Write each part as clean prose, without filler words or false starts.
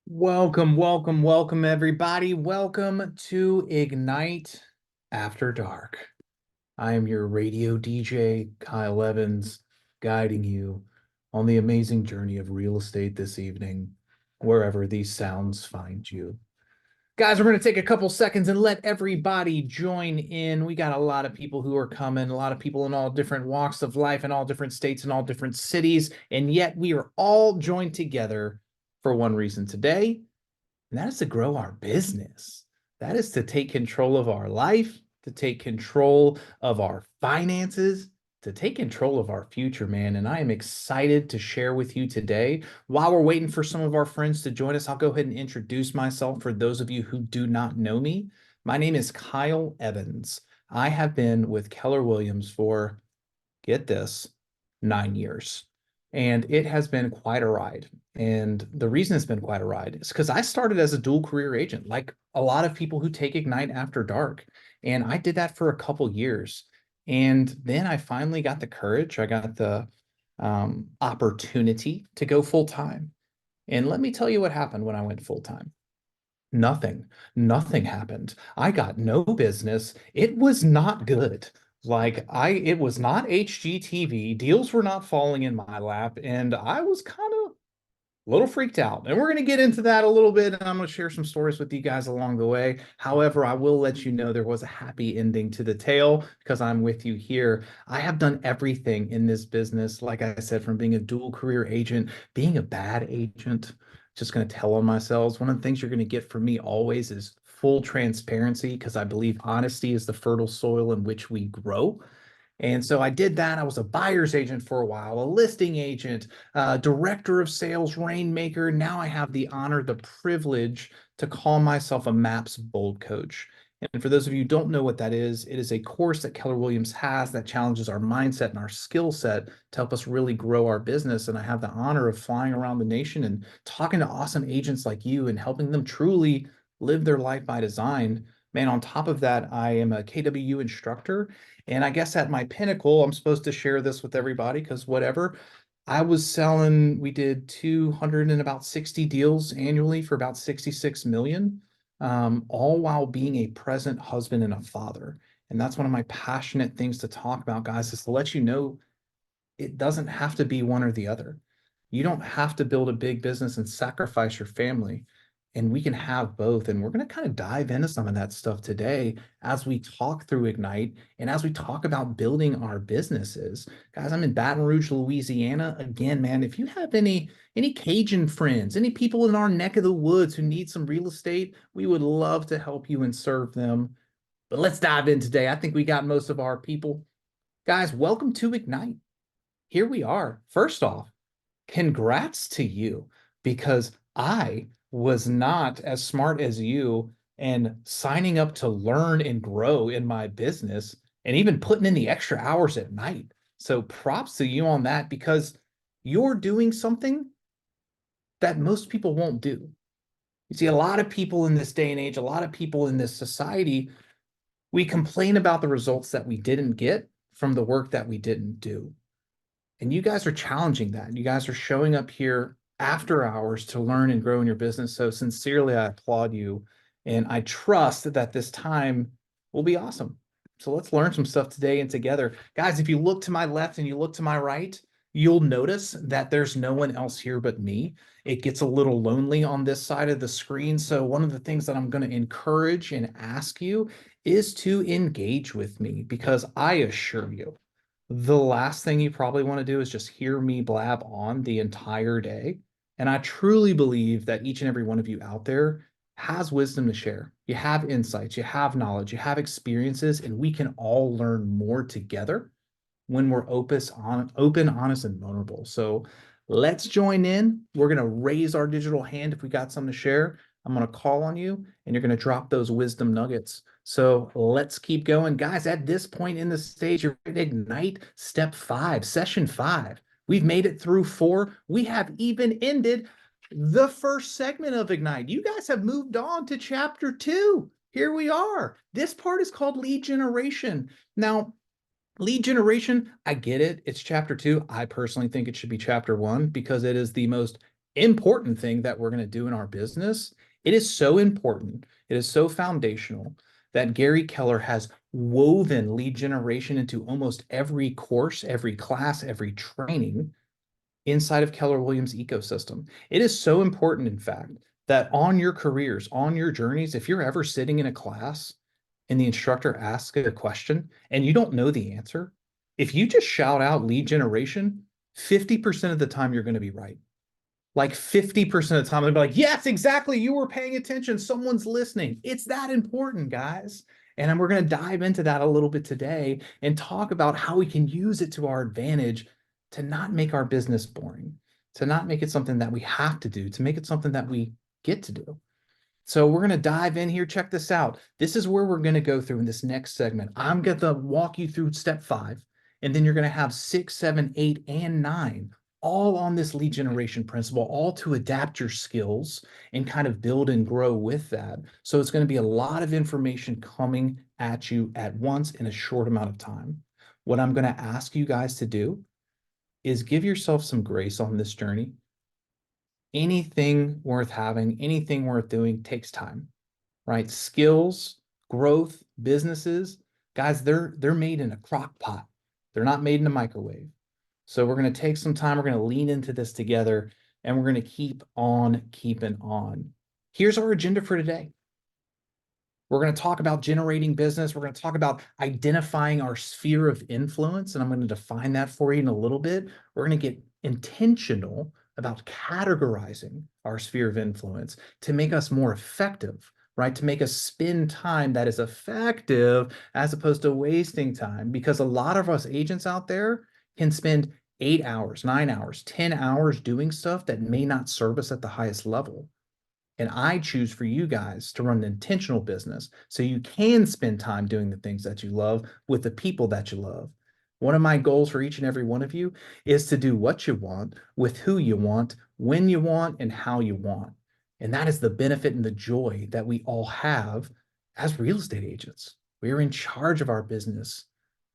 Welcome, welcome, welcome, everybody. Welcome to Ignite After Dark. I am your radio DJ, Kyle Evans, guiding you on the amazing journey of real estate this evening, wherever these sounds find you. Guys, we're going to take a couple seconds and let everybody join in. We got a lot of people who are coming, a lot of people in all different walks of life, in all different states, in all different cities, and yet we are all joined together for one reason today, and that is to grow our business. That is to take control of our life, to take control of our finances, to take control of our future, man. And I am excited to share with you today. While we're waiting for some of our friends to join us, I'll go ahead and introduce myself for those of you who do not know me. My name is Kyle Evans. I have been with Keller Williams for, get this, 9 years. And it has been quite a ride. And the reason it's been quite a ride is because I started as a dual career agent, like a lot of people who take Ignite after dark. And I did that for a couple years. And then I finally got the courage, I got the opportunity to go full time. And let me tell you what happened when I went full time. Nothing, nothing happened. I got no business. It was not good. It was not HGTV. Deals were not falling in my lap, and I was kind of a little freaked out. And we're going to get into that a little bit, and I'm going to share some stories with you guys along the way. However, I will let you know there was a happy ending to the tale because I'm with you here. I have done everything in this business, like I said, from being a dual career agent, being a bad agent, just going to tell on myself. One of the things you're going to get from me always is full transparency because I believe honesty is the fertile soil in which we grow. And so I did that. I was a buyer's agent for a while, a listing agent, director of sales, rainmaker. Now I have the honor, the privilege to call myself a MAPS Bold Coach. And for those of you who don't know what that is, it is a course that Keller Williams has that challenges our mindset and our skill set to help us really grow our business. And I have the honor of flying around the nation and talking to awesome agents like you and helping them truly live their life by design. Man, on top of that, I am a KWU instructor, and I guess at my pinnacle, I'm supposed to share this with everybody because whatever. I was selling, we did 200 and about 60 deals annually for about 66 million, all while being a present husband and a father. And that's one of my passionate things to talk about, guys, is to let you know it doesn't have to be one or the other. You don't have to build a big business and sacrifice your family. And we can have both. And we're going to kind of dive into some of that stuff today as we talk through Ignite and as we talk about building our businesses. Guys, I'm in Baton Rouge, Louisiana. Again, man, if you have any Cajun friends, any people in our neck of the woods who need some real estate, we would love to help you and serve them. But let's dive in today. I think we got most of our people. Guys, welcome to Ignite. Here we are. First off, congrats to you because I was not as smart as you and signing up to learn and grow in my business and even putting in the extra hours at night. So props to you on that because you're doing something that most people won't do. You see, a lot of people in this day and age, a lot of people in this society, we complain about the results that we didn't get from the work that we didn't do. And you guys are challenging that. You guys are showing up here after hours to learn and grow in your business. So sincerely, I applaud you. And I trust that this time will be awesome. So let's learn some stuff today and together. Guys, if you look to my left and you look to my right, you'll notice that there's no one else here but me. It gets a little lonely on this side of the screen. So one of the things that I'm going to encourage and ask you is to engage with me because I assure you, the last thing you probably want to do is just hear me blab on the entire day. And I truly believe that each and every one of you out there has wisdom to share. You have insights, you have knowledge, you have experiences, and we can all learn more together when we're open, honest, and vulnerable. So let's join in. We're going to raise our digital hand if we got something to share. I'm going to call on you and you're going to drop those wisdom nuggets. So let's keep going. Guys, at this point in the stage, you're ready to ignite step 5, session 5. We've made it through 4. We have even ended the first segment of Ignite. You guys have moved on to chapter 2. Here we are. This part is called lead generation. Now, lead generation, I get it. It's chapter 2. I personally think it should be chapter 1 because it is the most important thing that we're going to do in our business, it is so important, it is so foundational that Gary Keller has woven lead generation into almost every course, every class, every training inside of Keller Williams ecosystem. It is so important, in fact, that on your careers, on your journeys, if you're ever sitting in a class and the instructor asks a question and you don't know the answer, if you just shout out lead generation, 50% of the time you're going to be right. Like 50% of the time, they'll be like, yes, exactly. You were paying attention. Someone's listening. It's that important, guys. And we're going to dive into that a little bit today and talk about how we can use it to our advantage to not make our business boring, to not make it something that we have to do, to make it something that we get to do. So we're going to dive in here. Check this out. This is where we're going to go through in this next segment. I'm going to walk you through step 5, and then you're going to have 6, 7, 8, and 9 all on this lead generation principle, all to adapt your skills and kind of build and grow with that. So it's going to be a lot of information coming at you at once in a short amount of time. What I'm going to ask you guys to do is give yourself some grace on this journey. Anything worth having, anything worth doing takes time, right? Skills, growth, businesses, guys, they're made in a crock pot. They're not made in a microwave. So we're going to take some time. We're going to lean into this together, and we're going to keep on keeping on. Here's our agenda for today. We're going to talk about generating business. We're going to talk about identifying our sphere of influence, and I'm going to define that for you in a little bit. We're going to get intentional about categorizing our sphere of influence to make us more effective, right? To make us spend time that is effective as opposed to wasting time, because a lot of us agents out there can spend 8 hours, 9 hours, 10 hours doing stuff that may not serve us at the highest level. And I choose for you guys to run an intentional business so you can spend time doing the things that you love with the people that you love. One of my goals for each and every one of you is to do what you want, with who you want, when you want, and how you want. And that is the benefit and the joy that we all have as real estate agents. We're in charge of our business.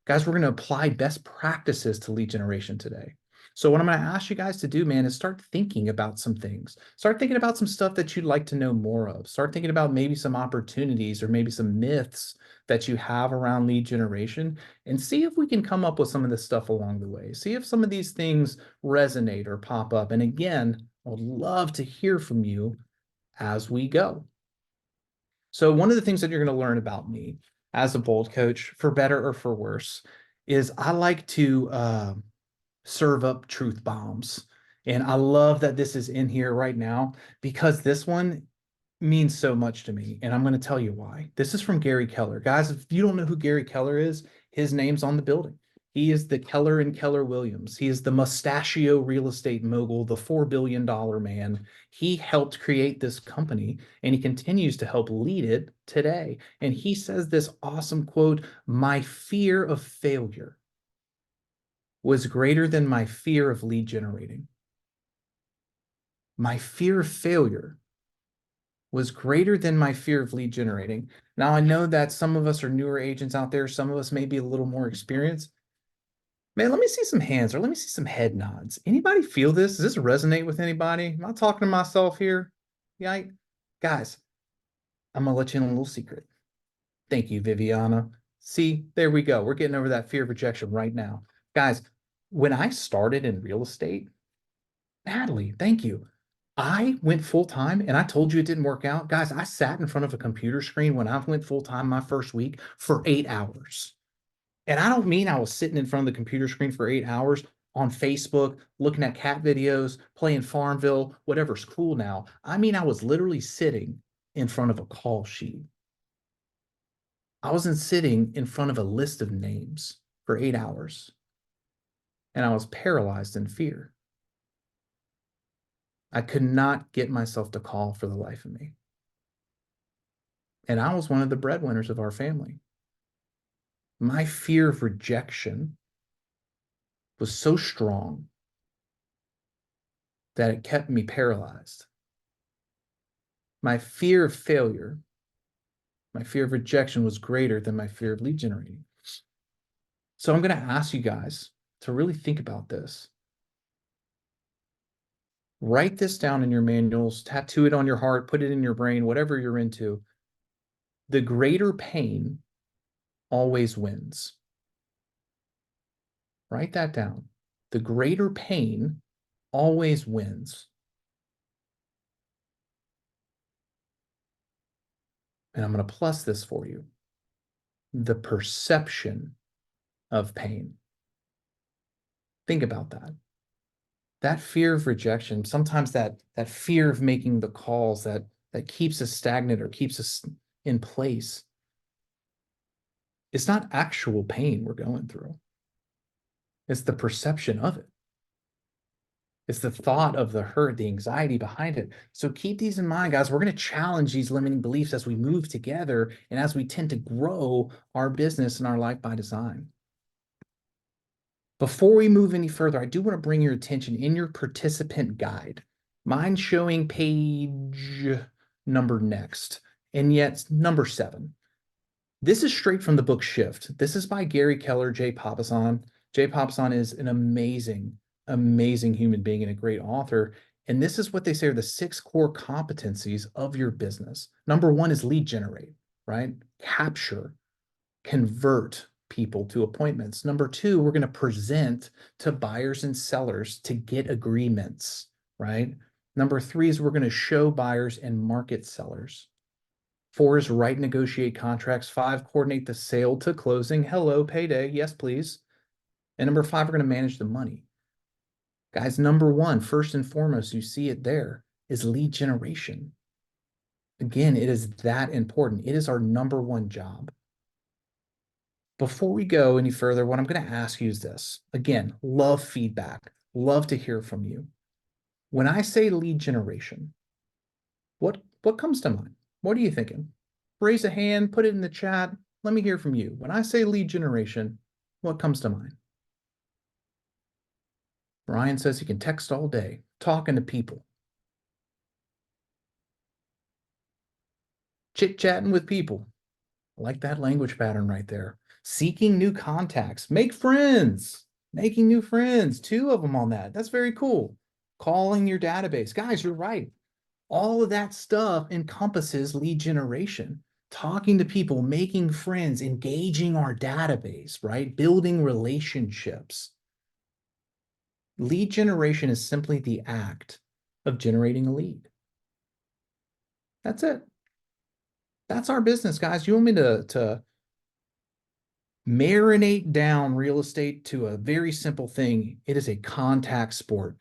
Guys, we're going to apply best practices to lead generation today. So what I'm going to ask you guys to do, man, is start thinking about some things. Start thinking about some stuff that you'd like to know more of. Start thinking about maybe some opportunities or maybe some myths that you have around lead generation, and see if we can come up with some of this stuff along the way. See if some of these things resonate or pop up. And again, I would love to hear from you as we go. So one of the things that you're going to learn about me as a bold coach, for better or for worse, is I like to serve up truth bombs. And I love that this is in here right now, because this one means so much to me. And I'm going to tell you why. This is from Gary Keller. Guys, if you don't know who Gary Keller is, his name's on the building. He is the Keller and Keller Williams. He is the mustachio real estate mogul, the $4 billion man. He helped create this company, and he continues to help lead it today. And he says this awesome quote: "My fear of failure was greater than my fear of lead generating." My fear of failure was greater than my fear of lead generating. Now, I know that some of us are newer agents out there. Some of us may be a little more experienced. Man, let me see some hands, or let me see some head nods. Anybody feel this? Does this resonate with anybody? Am I talking to myself here? Yeah, guys, I'm going to let you in a little secret. Thank you, Viviana. See, there we go. We're getting over that fear of rejection right now. Guys, when I started in real estate, Natalie, thank you. I went full time, and I told you it didn't work out. Guys, I sat in front of a computer screen when I went full time my first week for 8 hours. And I don't mean I was sitting in front of the computer screen for 8 hours on Facebook, looking at cat videos, playing Farmville, whatever's cool now. I mean, I was literally sitting in front of a call sheet. I wasn't sitting in front of a list of names for 8 hours. And I was paralyzed in fear. I could not get myself to call for the life of me. And I was one of the breadwinners of our family. My fear of rejection was so strong that it kept me paralyzed. My fear of failure, my fear of rejection was greater than my fear of lead generating. So I'm going to ask you guys to really think about this. Write this down in your manuals, tattoo it on your heart, put it in your brain, whatever you're into. The greater pain always wins. Write that down. The greater pain always wins. And I'm going to plus this for you. The perception of pain. Think about that. That fear of rejection, sometimes that fear of making the calls that keeps us stagnant or keeps us in place. It's not actual pain we're going through. It's the perception of it. It's the thought of the hurt, the anxiety behind it. So keep these in mind, guys. We're going to challenge these limiting beliefs as we move together and as we tend to grow our business and our life by design. Before we move any further, I do want to bring your attention in your participant guide. Mine's showing page number next, and yet number 7. This is straight from the book Shift. This is by Gary Keller, Jay Papasan. Jay Papasan is an amazing, amazing human being and a great author. And this is what they say are the 6 core competencies of your business. Number 1 is lead generate, right? Capture, convert people to appointments. Number 2, we're going to present to buyers and sellers to get agreements, right? Number 3 is we're going to show buyers and market sellers. 4 is write, negotiate contracts. 5, coordinate the sale to closing. Hello, payday. Yes, please. And number 5, we're going to manage the money. Guys, number 1, first and foremost, you see it there, is lead generation. Again, it is that important. It is our number 1 job. Before we go any further, what I'm going to ask you is this. Again, love feedback. Love to hear from you. When I say lead generation, what comes to mind? What are you thinking? Raise a hand, put it in the chat. Let me hear from you. When I say lead generation, what comes to mind? Ryan says he can text all day, talking to people, chit-chatting with people. I like that language pattern right there. Seeking new contacts, make friends, making new friends. 2 of them on that. That's very cool. Calling your database. Guys, you're right. All of that stuff encompasses lead generation. Talking to people, making friends, engaging our database, right? Building relationships. Lead generation is simply the act of generating a lead. That's it. That's our business, guys. You want me to marinate down real estate to a very simple thing? It is a contact sport.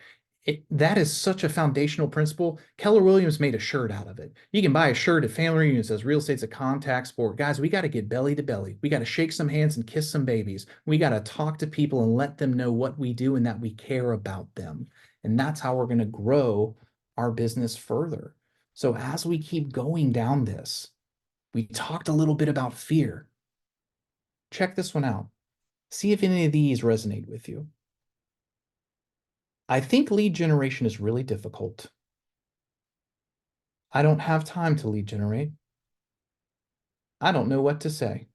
That is such a foundational principle. Keller Williams made a shirt out of it. You can buy a shirt at family reunion that says real estate's a contact sport. Guys, we got to get belly to belly. We got to shake some hands and kiss some babies. We got to talk to people and let them know what we do and that we care about them. And that's how we're going to grow our business further. So as we keep going down this, we talked a little bit about fear. Check this one out. See if any of these resonate with you. I think lead generation is really difficult. I don't have time to lead generate. I don't know what to say.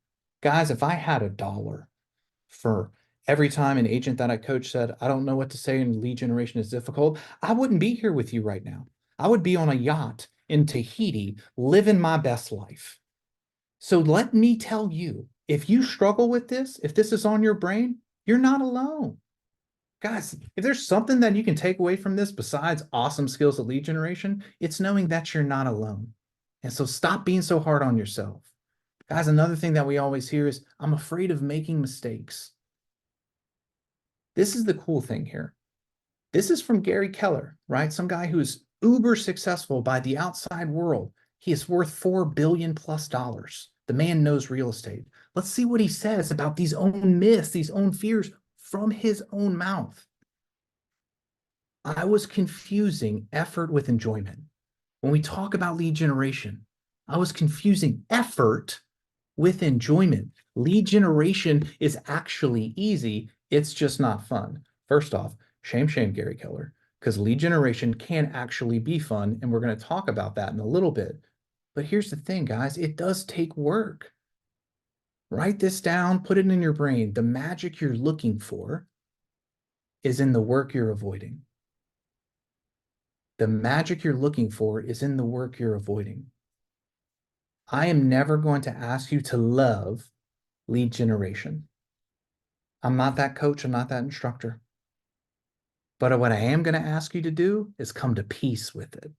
Guys, if I had $1 for every time an agent that I coach said, I don't know what to say and lead generation is difficult, I wouldn't be here with you right now. I would be on a yacht in Tahiti living my best life. So let me tell you, if you struggle with this, if this is on your brain, you're not alone. Guys, if there's something that you can take away from this besides awesome skills of lead generation, it's knowing that you're not alone. And so stop being so hard on yourself. Guys, another thing that we always hear is, I'm afraid of making mistakes. This is the cool thing here. This is from Gary Keller, right? Some guy who's uber successful by the outside world. He is worth $4 billion plus. The man knows real estate. Let's see what he says about these own myths, these own fears from his own mouth. I was confusing effort with enjoyment. When we talk about lead generation, I was confusing effort with enjoyment. Lead generation is actually easy. It's just not fun. First off, shame, Gary Keller, because lead generation can actually be fun. And we're going to talk about that in a little bit. But here's the thing, guys, it does take work. Write this down, put it in your brain. The magic you're looking for is in the work you're avoiding. The magic you're looking for is in the work you're avoiding. I am never going to ask you to love lead generation. I'm not that coach. I'm not that instructor. But what I am going to ask you to do is come to peace with it.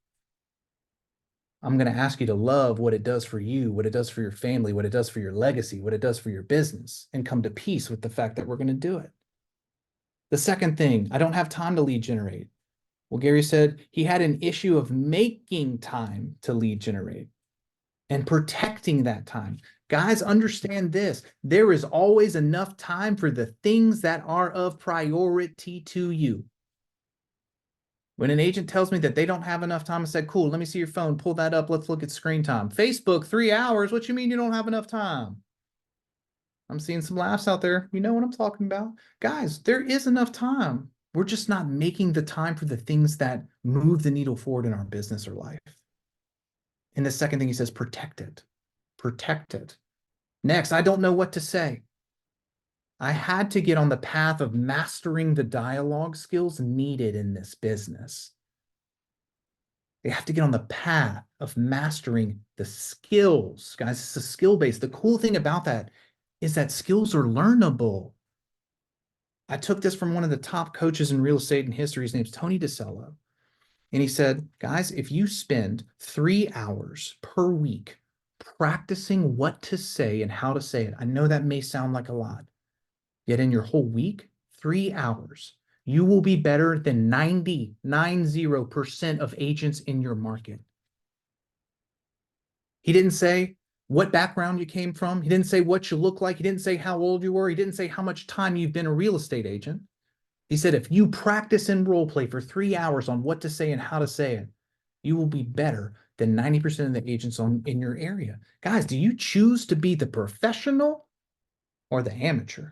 I'm going to ask you to love what it does for you, what it does for your family, what it does for your legacy, what it does for your business, and come to peace with the fact that we're going to do it. The second thing, I don't have time to lead generate. Well, Gary said he had an issue of making time to lead generate and protecting that time. Guys, understand this. There is always enough time for the things that are of priority to you. When an agent tells me that they don't have enough time, I said, cool, let me see your phone. Pull that up. Let's look at screen time. Facebook, 3 hours. What you mean you don't have enough time? I'm seeing some laughs out there. You know what I'm talking about. Guys, there is enough time. We're just not making the time for the things that move the needle forward in our business or life. And the second thing he says, protect it. Protect it. Next, I don't know what to say. I had to get on the path of mastering the dialogue skills needed in this business. They have to get on the path of mastering the skills. Guys, it's a skill base. The cool thing about that is that skills are learnable. I took this from one of the top coaches in real estate in history. His name's Tony DeCello. And he said, guys, if you spend 3 hours per week practicing what to say and how to say it, I know that may sound like a lot, yet in your whole week, 3 hours, you will be better than 90% of agents in your market. He didn't say what background you came from. He didn't say what you look like. He didn't say how old you were. He didn't say how much time you've been a real estate agent. He said, if you practice and role play for 3 hours on what to say and how to say it, you will be better than 90% of the agents in your area. Guys, do you choose to be the professional or the amateur?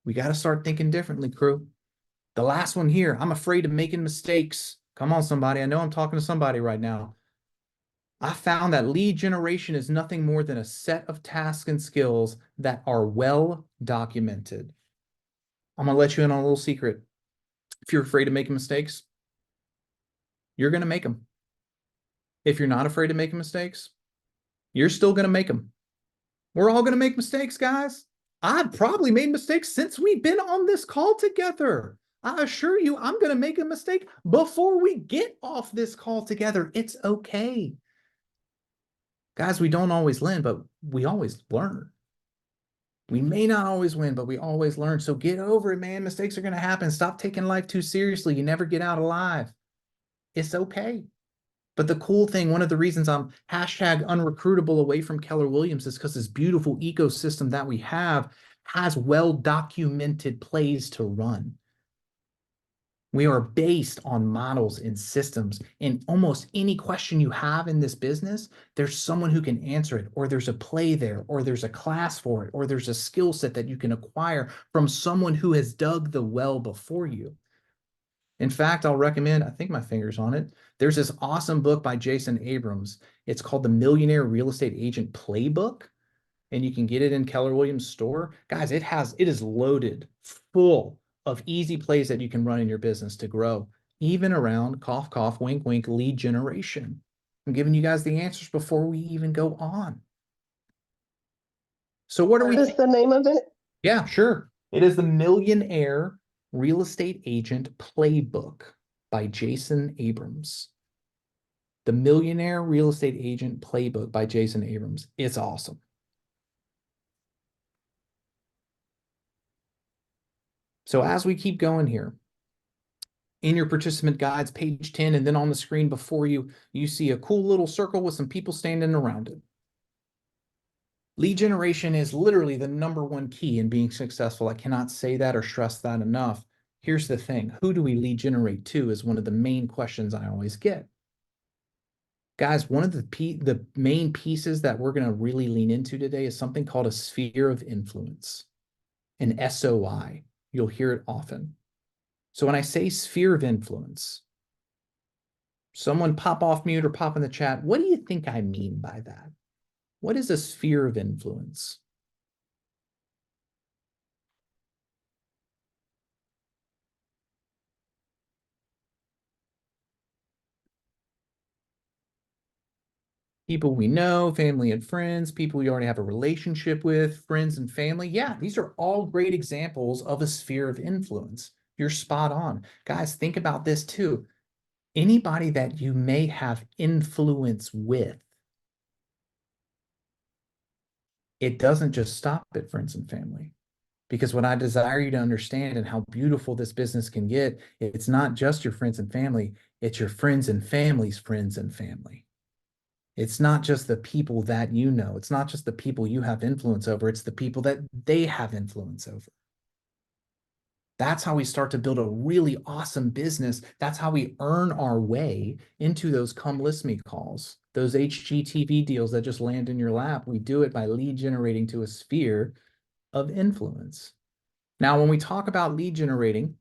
We got to start thinking differently, crew. The last one here, I'm afraid of making mistakes. Come on, somebody. I know I'm talking to somebody right now. I found that lead generation is nothing more than a set of tasks and skills that are well documented. I'm going to let you in on a little secret. If you're afraid of making mistakes, you're going to make them. If you're not afraid of making mistakes, you're still going to make them. We're all going to make mistakes, guys. I've probably made mistakes since we've been on this call together. I assure you, I'm going to make a mistake before we get off this call together. It's okay. Guys, we don't always win, but we always learn. We may not always win, but we always learn. So get over it, man. Mistakes are going to happen. Stop taking life too seriously. You never get out alive. It's okay. But the cool thing, one of the reasons I'm hashtag unrecruitable away from Keller Williams is because this beautiful ecosystem that we have has well-documented plays to run. We are based on models and systems. And almost any question you have in this business, there's someone who can answer it, or there's a play there, or there's a class for it, or there's a skill set that you can acquire from someone who has dug the well before you. In fact, I'll recommend, I think my finger's on it. There's this awesome book by Jason Abrams. It's called The Millionaire Real Estate Agent Playbook, and you can get it in Keller Williams store. Guys, it is loaded full of easy plays that you can run in your business to grow, even around cough, cough, wink, wink, lead generation. I'm giving you guys the answers before we even go on. So what are we? What is the name of it? Yeah, sure. It is The Millionaire Real Estate Agent Playbook by Jason Abrams. The Millionaire Real Estate Agent Playbook by Jason Abrams. It's awesome. So as we keep going here, in your participant guides, page 10, and then on the screen before you, you see a cool little circle with some people standing around it. Lead generation is literally the #1 key in being successful. I cannot say that or stress that enough. Here's the thing. Who do we lead generate to is one of the main questions I always get. Guys, one of the main pieces that we're going to really lean into today is something called a sphere of influence, an SOI. You'll hear it often. So when I say sphere of influence, someone pop off mute or pop in the chat. What do you think I mean by that? What is a sphere of influence? People we know, family and friends, people we already have a relationship with, friends and family. Yeah, these are all great examples of a sphere of influence. You're spot on. Guys, think about this too. Anybody that you may have influence with, it doesn't just stop at friends and family. Because what I desire you to understand and how beautiful this business can get, it's not just your friends and family, it's your friends and family's friends and family. It's not just the people that you know. It's not just the people you have influence over. It's the people that they have influence over. That's how we start to build a really awesome business. That's how we earn our way into those come list me calls, those HGTV deals that just land in your lap. We do it by lead generating to a sphere of influence. Now, when we talk about lead generating,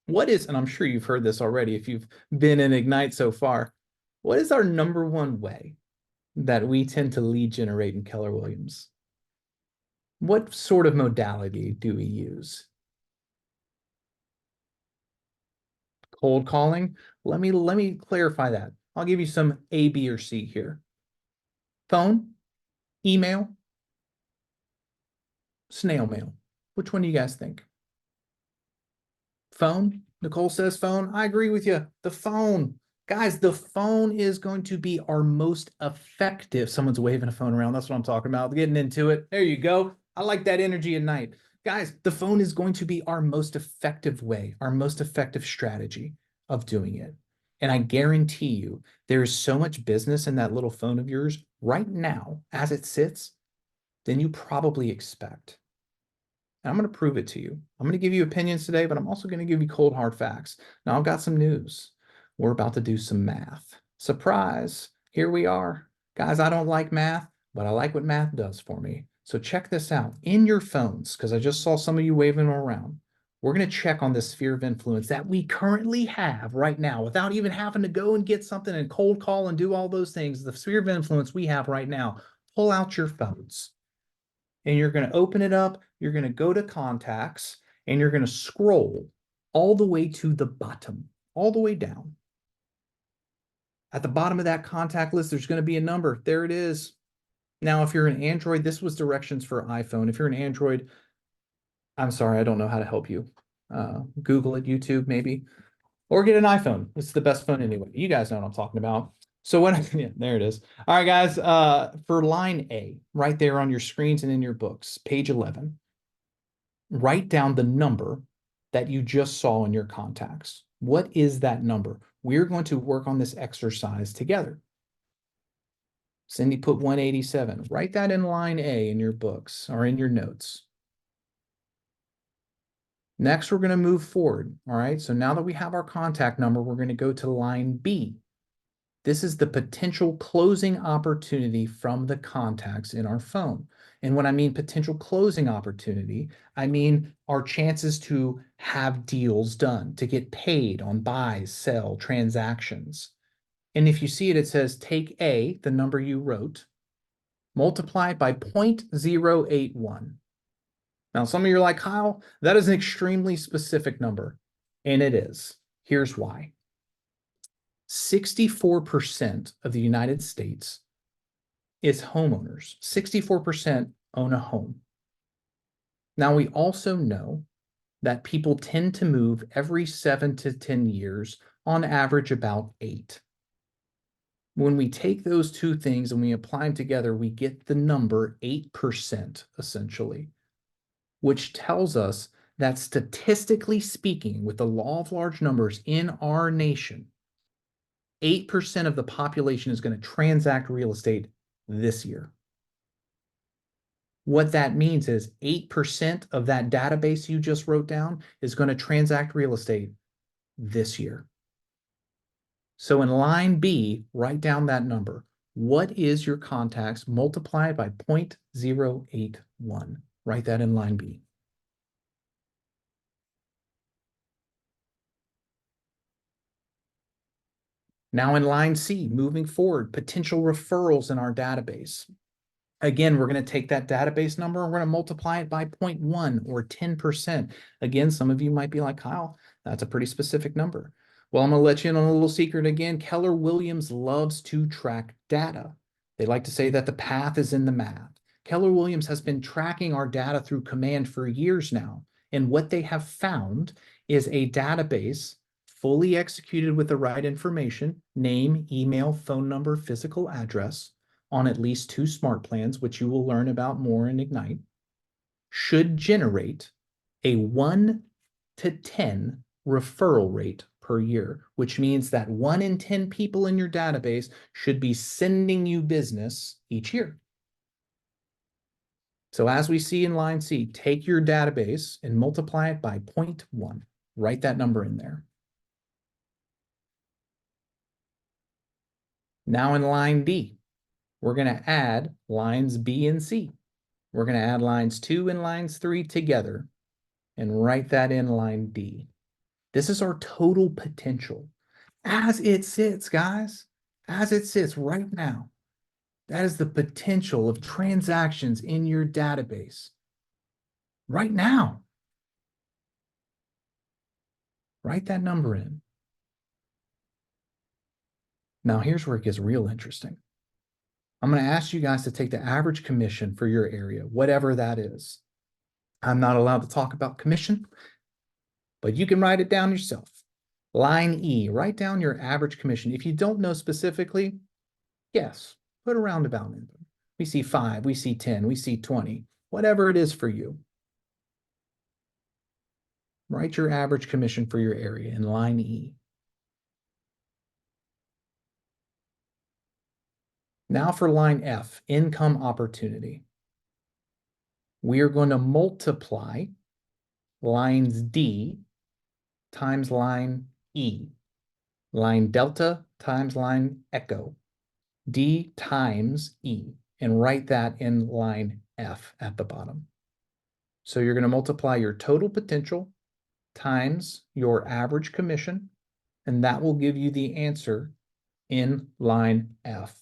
what is, and I'm sure you've heard this already if you've been in Ignite so far, what is our number one way that we tend to lead generate in Keller Williams? What sort of modality do we use? Cold calling? Let me clarify that. I'll give you some A, B, or C here. Phone, email, snail mail. Which one do you guys think? Phone? Nicole says phone. I agree with you. The phone. Guys, the phone is going to be our most effective. Someone's waving a phone around. That's what I'm talking about. Getting into it. There you go. I like that energy at night. Guys, the phone is going to be our most effective way, our most effective strategy of doing it. And I guarantee you, there is so much business in that little phone of yours right now as it sits than you probably expect. And I'm going to prove it to you. I'm going to give you opinions today, but I'm also going to give you cold, hard facts. Now, I've got some news. We're about to do some math. Surprise. Here we are. Guys, I don't like math, but I like what math does for me. So check this out. In your phones, because I just saw some of you waving them around, we're going to check on this sphere of influence that we currently have right now without even having to go and get something and cold call and do all those things. The sphere of influence we have right now. Pull out your phones and you're going to open it up. You're going to go to contacts and you're going to scroll all the way to the bottom, all the way down. At the bottom of that contact list, there's going to be a number. There it is. Now, if you're an Android, this was directions for iPhone. If you're an Android, I'm sorry, I don't know how to help you. Google it, YouTube maybe, or get an iPhone. It's the best phone anyway. You guys know what I'm talking about. So what, yeah, there it is. All right, guys, for line A, right there on your screens and in your books, page 11, write down the number that you just saw in your contacts. What is that number? We're going to work on this exercise together. Cindy put 187. Write that in line A in your books or in your notes. Next, we're going to move forward. All right. So now that we have our contact number, we're going to go to line B. This is the potential closing opportunity from the contacts in our phone. And when I mean potential closing opportunity, I mean our chances to have deals done, to get paid on buys, sell, transactions. And if you see it, it says take A, the number you wrote, multiply it by 0.081. Now, some of you are like, Kyle, that is an extremely specific number. And it is. Here's why. 64% of the United States is homeowners. 64% own a home. Now, we also know that people tend to move every 7 to 10 years, on average about 8. When we take those two things and we apply them together, we get the number 8%, essentially, which tells us that statistically speaking, with the law of large numbers in our nation, 8% of the population is going to transact real estate this year. What that means is 8% of that database you just wrote down is going to transact real estate this year. So in line B, write down that number. What is your contacts multiplied by 0.081? Write that in line B. Now in line C, moving forward, potential referrals in our database. Again, we're going to take that database number and we're going to multiply it by 0.1 or 10%. Again, some of you might be like, Kyle, that's a pretty specific number. Well, I'm going to let you in on a little secret again. Keller Williams loves to track data. They like to say that the path is in the math. Keller Williams has been tracking our data through command for years now. And what they have found is a database fully executed with the right information, name, email, phone number, physical address, on at least 2 smart plans, which you will learn about more in Ignite, should generate a 1 to 10 referral rate per year, which means that 1 in 10 people in your database should be sending you business each year. So as we see in line C, take your database and multiply it by 0.1. Write that number in there. Now in line D, we're going to add lines B and C. We're going to add lines 2 and lines 3 together and write that in line D. This is our total potential as it sits, guys, as it sits right now. That is the potential of transactions in your database right now. Write that number in. Now, here's where it gets real interesting. I'm going to ask you guys to take the average commission for your area, whatever that is. I'm not allowed to talk about commission, but you can write it down yourself. Line E, write down your average commission. If you don't know specifically, yes, put a roundabout in them. We see 5, we see 10, we see 20, whatever it is for you. Write your average commission for your area in line E. Now for line F, income opportunity. We are going to multiply lines D times line E. Line delta times line echo. D times E. And write that in line F at the bottom. So you're going to multiply your total potential times your average commission, and that will give you the answer in line F.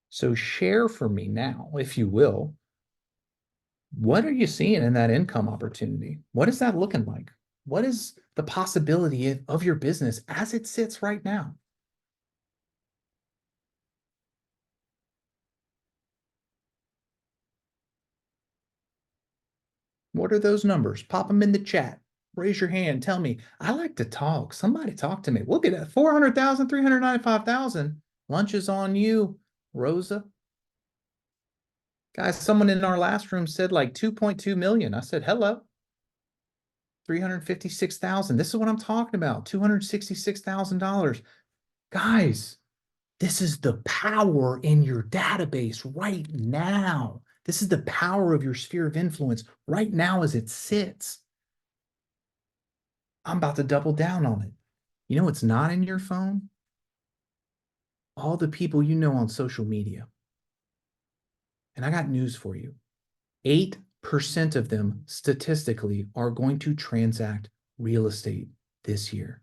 So share for me now, if you will, what are you seeing in that income opportunity? What is that looking like? What is the possibility of your business as it sits right now? What are those numbers? Pop them in the chat. Raise your hand. Tell me. I like to talk. Somebody talk to me. Look at that. 400,000, 395,000. Lunch is on you, Rosa. Guys, someone in our last room said like 2.2 million. I said, hello. 356,000. This is what I'm talking about. $266,000. Guys, this is the power in your database right now. This is the power of your sphere of influence right now as it sits. I'm about to double down on it. You know what's not in your phone? All the people you know on social media. And I got news for you. 8% of them statistically are going to transact real estate this year.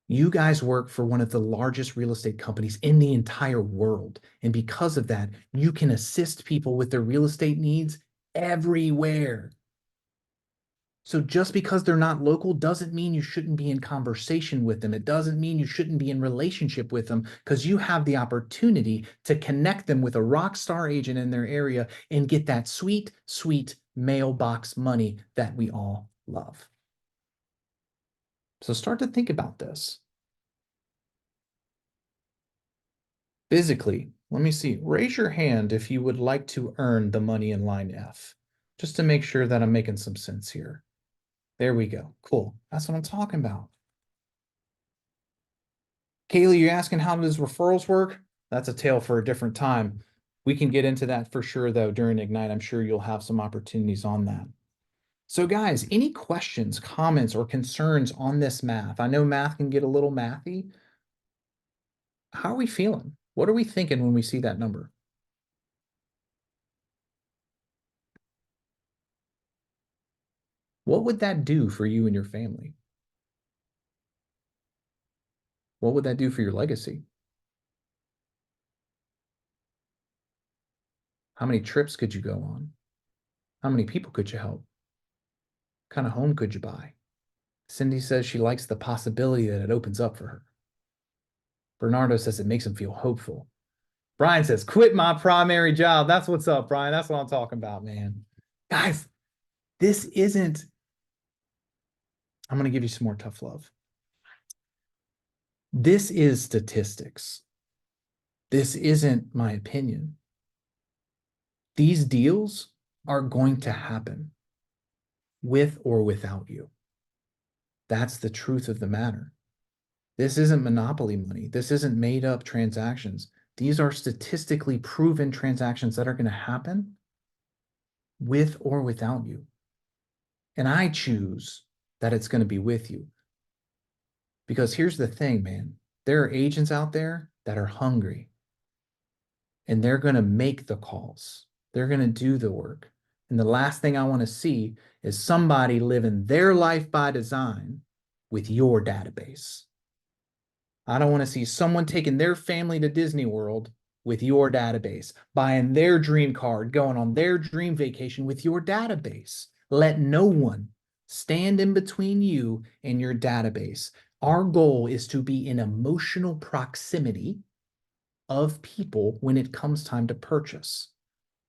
You guys work for one of the largest real estate companies in the entire world. And because of that, you can assist people with their real estate needs everywhere. So just because they're not local doesn't mean you shouldn't be in conversation with them. It doesn't mean you shouldn't be in relationship with them, because you have the opportunity to connect them with a rock star agent in their area and get that sweet, sweet mailbox money that we all love. So start to think about this. Physically, let me see. Raise your hand if you would like to earn the money in line F, just to make sure that I'm making some sense here. There we go. Cool. That's what I'm talking about. Kaylee, you're asking how does referrals work? That's a tale for a different time. We can get into that for sure, though, during Ignite. I'm sure you'll have some opportunities on that. So guys, any questions, comments, or concerns on this math? I know math can get a little mathy. How are we feeling? What are we thinking when we see that number? What would that do for you and your family? What would that do for your legacy? How many trips could you go on? How many people could you help? What kind of home could you buy? Cindy says she likes the possibility that it opens up for her. Bernardo says it makes him feel hopeful. Brian says, quit my primary job. That's what's up, Brian. That's what I'm talking about, man. Guys, this isn't, I'm going to give you some more tough love. This is statistics. This isn't my opinion. These deals are going to happen with or without you. That's the truth of the matter. This isn't monopoly money. This isn't made up transactions. These are statistically proven transactions that are going to happen with or without you. And I choose that it's going to be with you. Because here's the thing, man. There are agents out there that are hungry and they're going to make the calls. They're going to do the work. And the last thing I want to see is somebody living their life by design with your database. I don't want to see someone taking their family to Disney World with your database, buying their dream card, going on their dream vacation with your database. Let no one stand in between you and your database. Our goal is to be in emotional proximity of people when it comes time to purchase.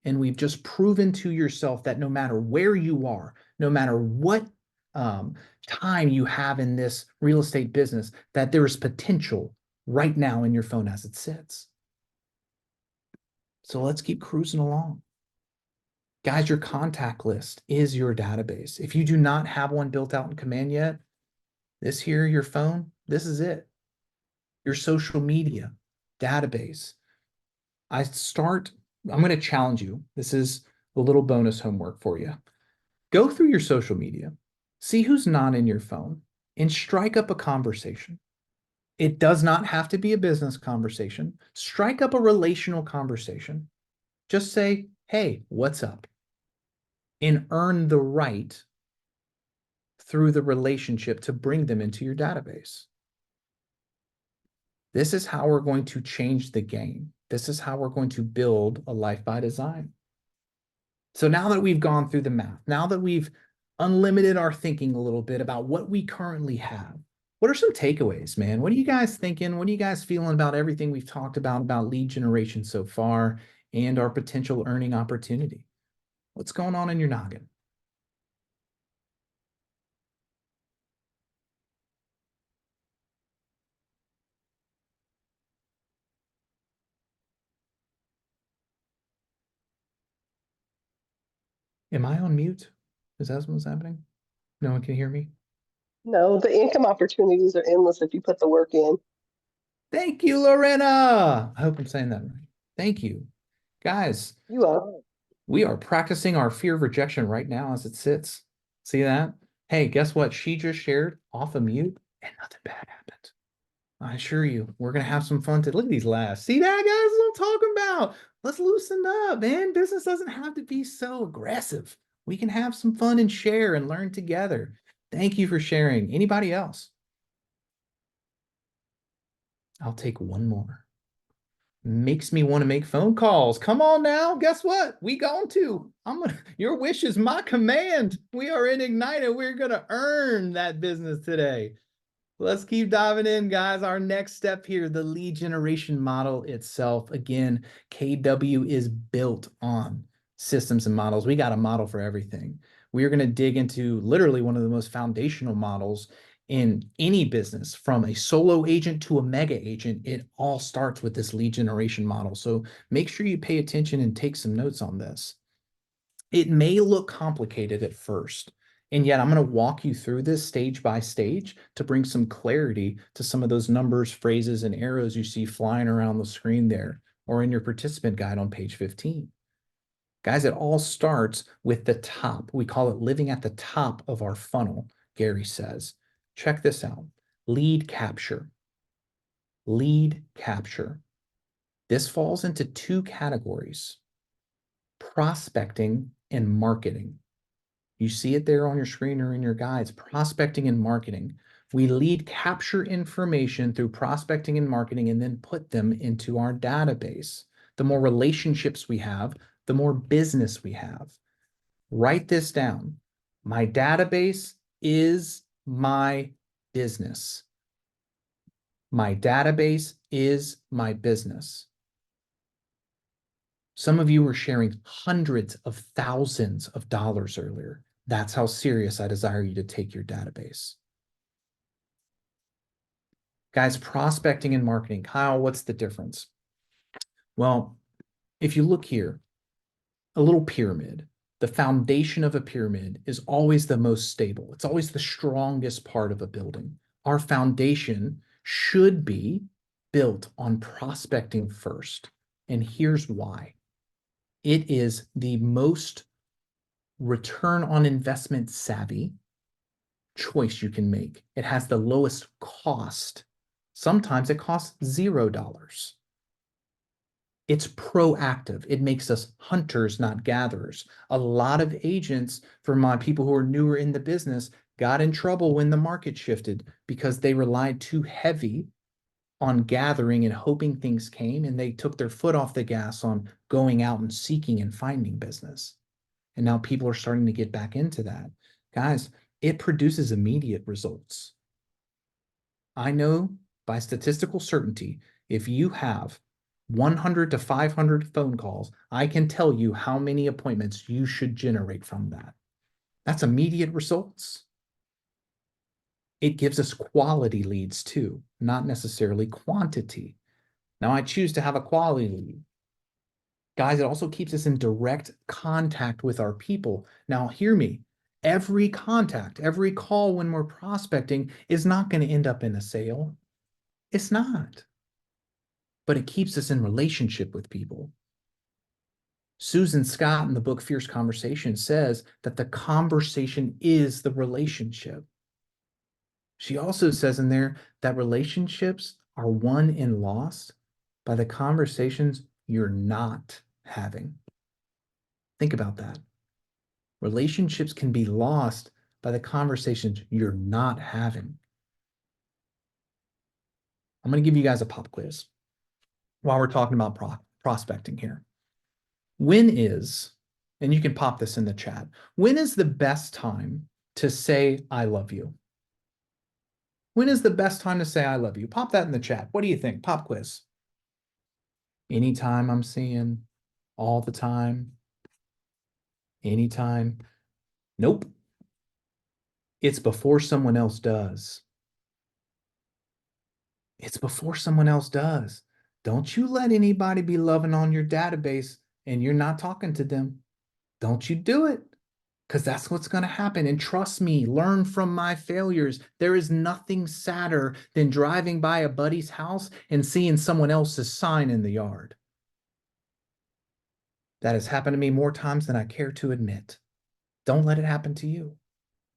And we've just proven to yourself that no matter where you are, no matter what time you have in this real estate business, that there is potential right now in your phone as it sits. So let's keep cruising along. Guys, your contact list is your database. If you do not have one built out in Command yet, this here, your phone, this is it. Your social media database. I'm going to challenge you. This is a little bonus homework for you. Go through your social media, see who's not in your phone, and strike up a conversation. It does not have to be a business conversation. Strike up a relational conversation. Just say, hey, what's up? And earn the right through the relationship to bring them into your database. This is how we're going to change the game. This is how we're going to build a life by design. So now that we've gone through the math, now that we've unlimited our thinking a little bit about what we currently have, what are some takeaways, man? What are you guys thinking? What are you guys feeling about everything we've talked about lead generation so far and our potential earning opportunity? What's going on in your noggin? Am I on mute? Is that what's happening? No one can hear me? No, the income opportunities are endless if you put the work in. Thank you, Lorena. I hope I'm saying that right. Thank you. Guys, You are. we are practicing our fear of rejection right now as it sits. See that? Hey, guess what? She just shared off of mute and nothing bad happened. I assure you, we're going to have some fun. Look at these laughs. See that, guys? That's what I'm talking about. Let's loosen up, man. Business doesn't have to be so aggressive. We can have some fun and share and learn together. Thank you for sharing. Anybody else? I'll take one more. Makes me want to make phone calls. Come on now. Guess what? We going to. Your wish is my command. We are in Ignite and we're gonna earn that business today. Let's keep diving in, guys. Our next step here, the lead generation model itself. Again, KW is built on systems and models. We got a model for everything. We are going to dig into literally one of the most foundational models in any business, from a solo agent to a mega agent. It all starts with this lead generation model. So make sure you pay attention and take some notes on this. It may look complicated at first, and yet I'm going to walk you through this stage by stage to bring some clarity to some of those numbers, phrases, and arrows you see flying around the screen there or in your participant guide on page 15. Guys, it all starts with the top. We call it living at the top of our funnel, Gary says. Check this out. Lead capture. Lead capture. This falls into two categories: prospecting and marketing. You see it there on your screen or in your guides: prospecting and marketing. We lead capture information through prospecting and marketing and then put them into our database. The more relationships we have, the more business we have. Write this down. My database is my business. My database is my business. Some of you were sharing hundreds of thousands of dollars earlier. That's how serious I desire you to take your database. Guys, prospecting and marketing. Kyle, what's the difference? Well, if you look here, a little pyramid, the foundation of a pyramid is always the most stable. It's always the strongest part of a building. Our foundation should be built on prospecting first. And here's why. It is the most return on investment savvy choice you can make. It has the lowest cost. Sometimes it costs $0. It's proactive. It makes us hunters, not gatherers. A lot of agents, for my people who are newer in the business, got in trouble when the market shifted because they relied too heavy on gathering and hoping things came, and they took their foot off the gas on going out and seeking and finding business. And now people are starting to get back into that. Guys, it produces immediate results. I know by statistical certainty, if you have 100 to 500 phone calls, I can tell you how many appointments you should generate from that. That's immediate results. It gives us quality leads too, not necessarily quantity. Now, I choose to have a quality lead. Guys, it also keeps us in direct contact with our people. Now, hear me. Every contact, every call when we're prospecting is not going to end up in a sale. It's not. But it keeps us in relationship with people. Susan Scott in the book Fierce Conversation says that the conversation is the relationship. She also says in there that relationships are won and lost by the conversations you're not having. Think about that. Relationships can be lost by the conversations you're not having. I'm going to give you guys a pop quiz while we're talking about prospecting here. When is, and you can pop this in the chat, when is the best time to say, I love you? When is the best time to say, I love you? Pop that in the chat. What do you think? Pop quiz. Anytime I'm seeing, all the time, anytime. Nope. It's before someone else does. It's before someone else does. Don't you let anybody be loving on your database and you're not talking to them. Don't you do it, because that's what's going to happen. And trust me, learn from my failures. There is nothing sadder than driving by a buddy's house and seeing someone else's sign in the yard. That has happened to me more times than I care to admit. Don't let it happen to you.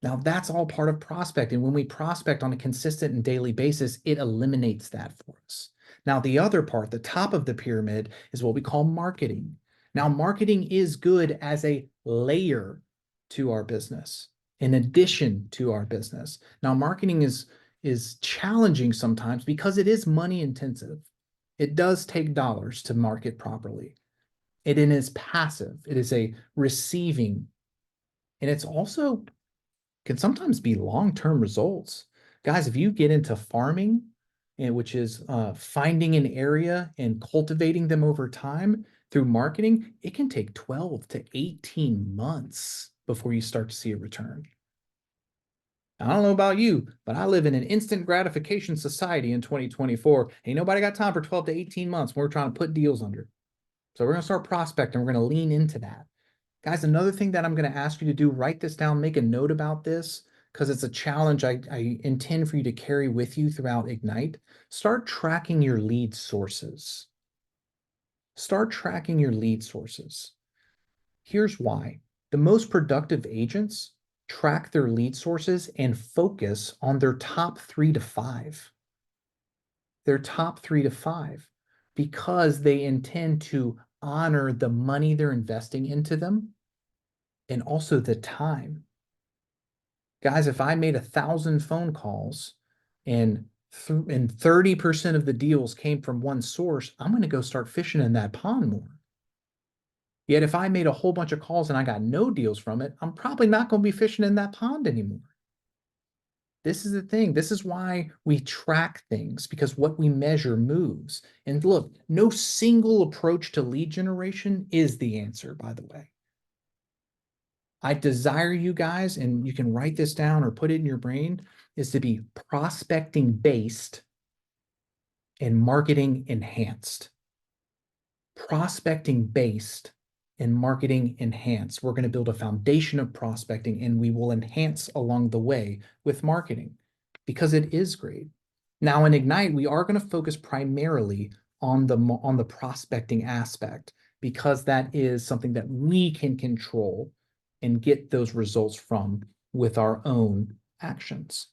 Now, that's all part of prospecting. When we prospect on a consistent and daily basis, it eliminates that for us. Now, the other part, the top of the pyramid, is what we call marketing. Now, marketing is good as a layer to our business, in addition to our business. Now, marketing is challenging sometimes because it is money intensive. It does take dollars to market properly. It is passive. It is a receiving, and it's also can sometimes be long-term results. Guys, if you get into farming, and which is finding an area and cultivating them over time through marketing, it can take 12 to 18 months before you start to see a return. I don't know about you, but I live in an instant gratification society in 2024. Ain't nobody got time for 12 to 18 months when we're trying to put deals under. So we're going to start prospecting. We're going to lean into that. Guys, another thing that I'm going to ask you to do, write this down, make a note about this, because it's a challenge I intend for you to carry with you throughout Ignite. Start tracking your lead sources. Start tracking your lead sources. Here's why. The most productive agents track their lead sources and focus on their top 3 to 5. Their top 3 to 5, because they intend to honor the money they're investing into them and also the time. Guys, if I made 1,000 phone calls and 30% of the deals came from one source, I'm going to go start fishing in that pond more. Yet if I made a whole bunch of calls and I got no deals from it, I'm probably not going to be fishing in that pond anymore. This is the thing. This is why we track things, because what we measure moves. And look, no single approach to lead generation is the answer, by the way. I desire you guys, and you can write this down or put it in your brain, is to be prospecting based and marketing enhanced. Prospecting based and marketing enhanced. We're going to build a foundation of prospecting, and we will enhance along the way with marketing because it is great. Now in Ignite, we are going to focus primarily on the prospecting aspect because that is something that we can control and get those results from with our own actions.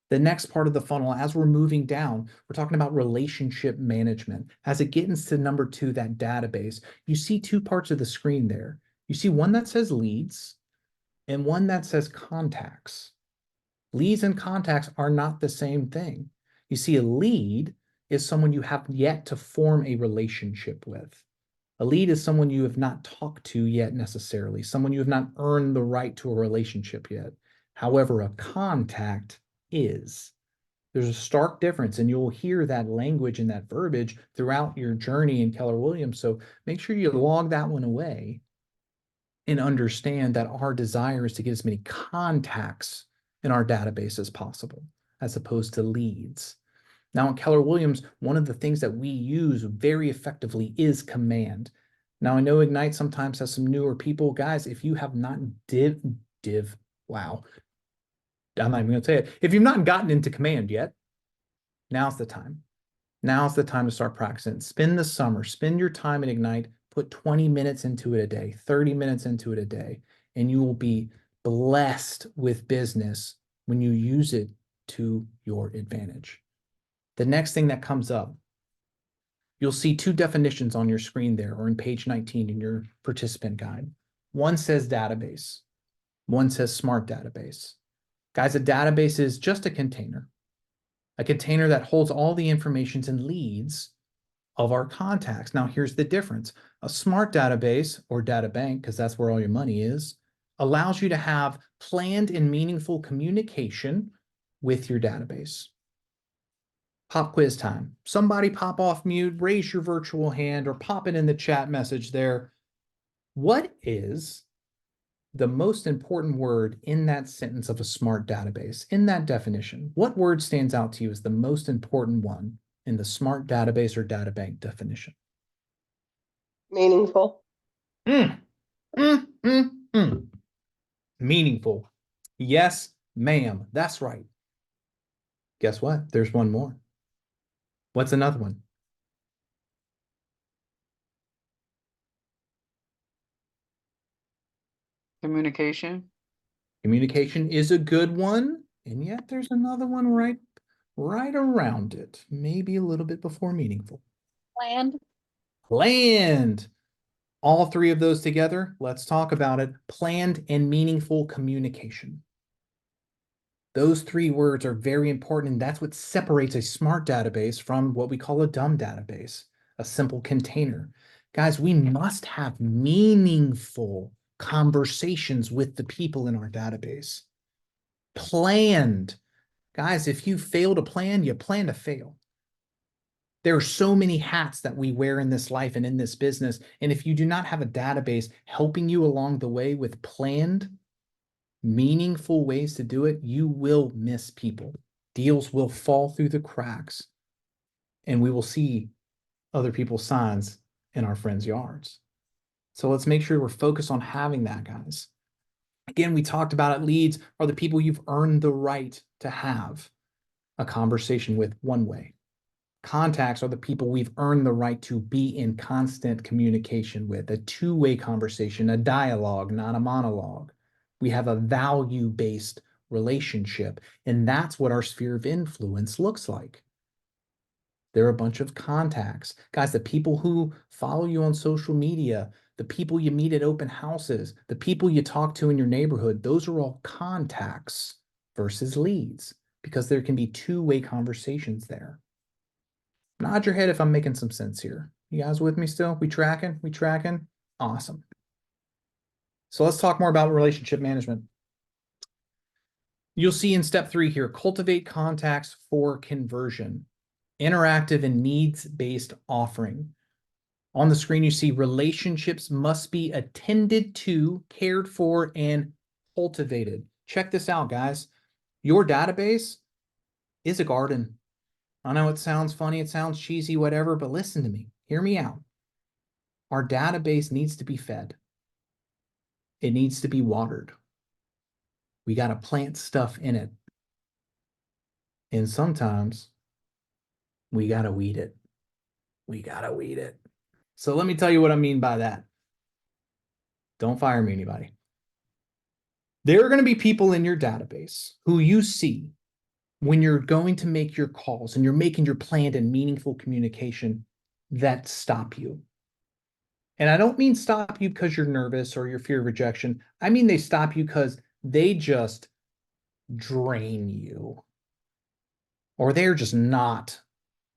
The next part of the funnel, as we're moving down, we're talking about relationship management. As it gets to number 2, that database, you see 2 parts of the screen there. You see one that says leads and one that says contacts. Leads and contacts are not the same thing. You see, a lead is someone you have yet to form a relationship with. A lead is someone you have not talked to yet necessarily, someone you have not earned the right to a relationship yet. However, a contact is. There's a stark difference, and you'll hear that language and that verbiage throughout your journey in Keller Williams. So make sure you log that one away and understand that our desire is to get as many contacts in our database as possible, as opposed to leads. Now, in Keller Williams, one of the things that we use very effectively is command. Now, I know Ignite sometimes has some newer people. Guys, if you have not wow, I'm not even going to say it. If you've not gotten into command yet, now's the time. Now's the time to start practicing. Spend the summer, spend your time in Ignite, put 20 minutes into it a day, 30 minutes into it a day, and you will be blessed with business when you use it to your advantage. The next thing that comes up, you'll see 2 definitions on your screen there or in page 19 in your participant guide. One says database, one says smart database. Guys, a database is just a container that holds all the informations and leads of our contacts. Now, here's the difference. A smart database or data bank, because that's where all your money is, allows you to have planned and meaningful communication with your database. Pop quiz time. Somebody pop off mute, raise your virtual hand, or pop it in the chat message there. What is the most important word in that sentence of a smart database, in that definition? What word stands out to you as the most important one in the smart database or data bank definition? Meaningful. Mm, mm, mm, mm. Meaningful. Yes, ma'am. That's right. Guess what? There's one more. What's another one? Communication. Communication is a good one, and yet there's another one right around it, maybe a little bit before meaningful. Planned. Planned. All 3 of those together, let's talk about it. Planned and meaningful communication. Those 3 words are very important, and that's what separates a smart database from what we call a dumb database, a simple container. Guys, we must have meaningful conversations with the people in our database. Planned. Guys, if you fail to plan, you plan to fail. There are so many hats that we wear in this life and in this business. And if you do not have a database helping you along the way with planned, meaningful ways to do it, you will miss people. Deals will fall through the cracks, and we will see other people's signs in our friends' yards. So let's make sure we're focused on having that, guys. Again, we talked about it. Leads are the people you've earned the right to have a conversation with one way. Contacts are the people we've earned the right to be in constant communication with, a 2-way conversation, a dialogue, not a monologue. We have a value-based relationship, and that's what our sphere of influence looks like. They're a bunch of contacts. Guys, the people who follow you on social media, the people you meet at open houses, the people you talk to in your neighborhood, those are all contacts versus leads, because there can be 2-way conversations there. Nod your head if I'm making some sense here. You guys with me still? We tracking? We tracking? Awesome. So let's talk more about relationship management. You'll see in step 3 here, cultivate contacts for conversion, interactive and needs-based offering. On the screen, you see relationships must be attended to, cared for, and cultivated. Check this out, guys. Your database is a garden. I know it sounds funny, it sounds cheesy, whatever, but listen to me. Hear me out. Our database needs to be fed. It needs to be watered. We got to plant stuff in it. And sometimes we got to weed it. We got to weed it. So let me tell you what I mean by that. Don't fire me, anybody. There are going to be people in your database who you see when you're going to make your calls and you're making your planned and meaningful communication that stop you. And I don't mean stop you because you're nervous or your fear of rejection. I mean they stop you because they just drain you, or they're just not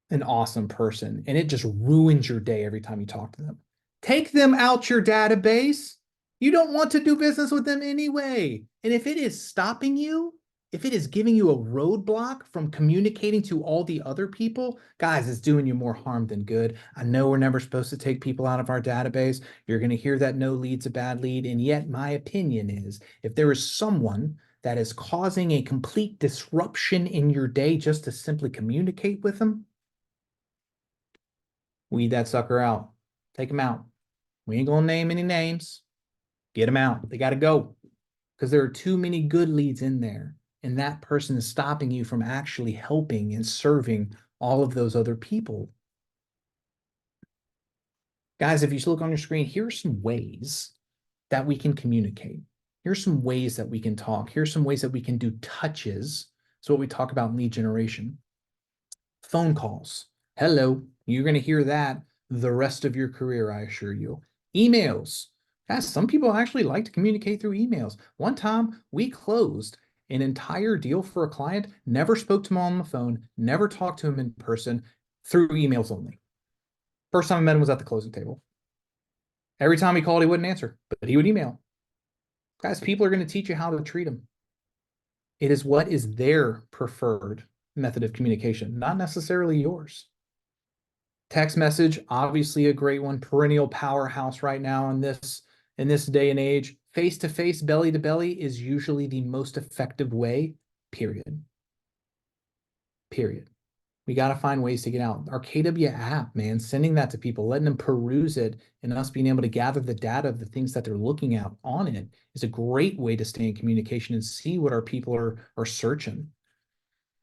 an awesome person, and it just ruins your day every time you talk to them. Take them out your database. You don't want to do business with them anyway. And if it is stopping you, if it is giving you a roadblock from communicating to all the other people, guys, it's doing you more harm than good. I know we're never supposed to take people out of our database. You're going to hear that no lead's a bad lead. And yet my opinion is if there is someone that is causing a complete disruption in your day just to simply communicate with them, weed that sucker out. Take them out. We ain't gonna name any names. Get them out. They got to go because there are too many good leads in there. And that person is stopping you from actually helping and serving all of those other people. Guys, if you look on your screen, here are some ways that we can communicate. Here's some ways that we can talk. Here's some ways that we can do touches. So what we talk about in lead generation. Phone calls. Hello. You're going to hear that the rest of your career, I assure you. Emails. Guys, some people actually like to communicate through emails. One time we closed an entire deal for a client, never spoke to him on the phone, never talked to him in person, through emails only. First time I met him was at the closing table. Every time he called, he wouldn't answer, but he would email. Guys, people are going to teach you how to treat them. It is what is their preferred method of communication, not necessarily yours. Text message, obviously a great one, perennial powerhouse right now in this day and age. Face-to-face, belly-to-belly is usually the most effective way, period. Period. We got to find ways to get out. Our KW app, man, sending that to people, letting them peruse it, and us being able to gather the data of the things that they're looking at on it is a great way to stay in communication and see what our people are searching.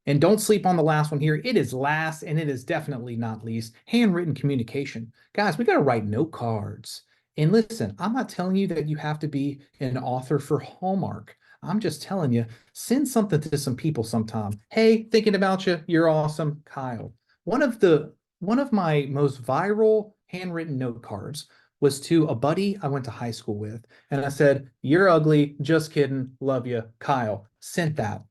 And don't sleep on the last one here. It is last, and it is definitely not least, handwritten communication. Guys, we got to write note cards. And listen, I'm not telling you that you have to be an author for Hallmark. I'm just telling you, send something to some people sometime. Hey, thinking about you. You're awesome, Kyle. One of my most viral handwritten note cards was to a buddy I went to high school with. And I said, "You're ugly. Just kidding. Love you, Kyle." Sent that.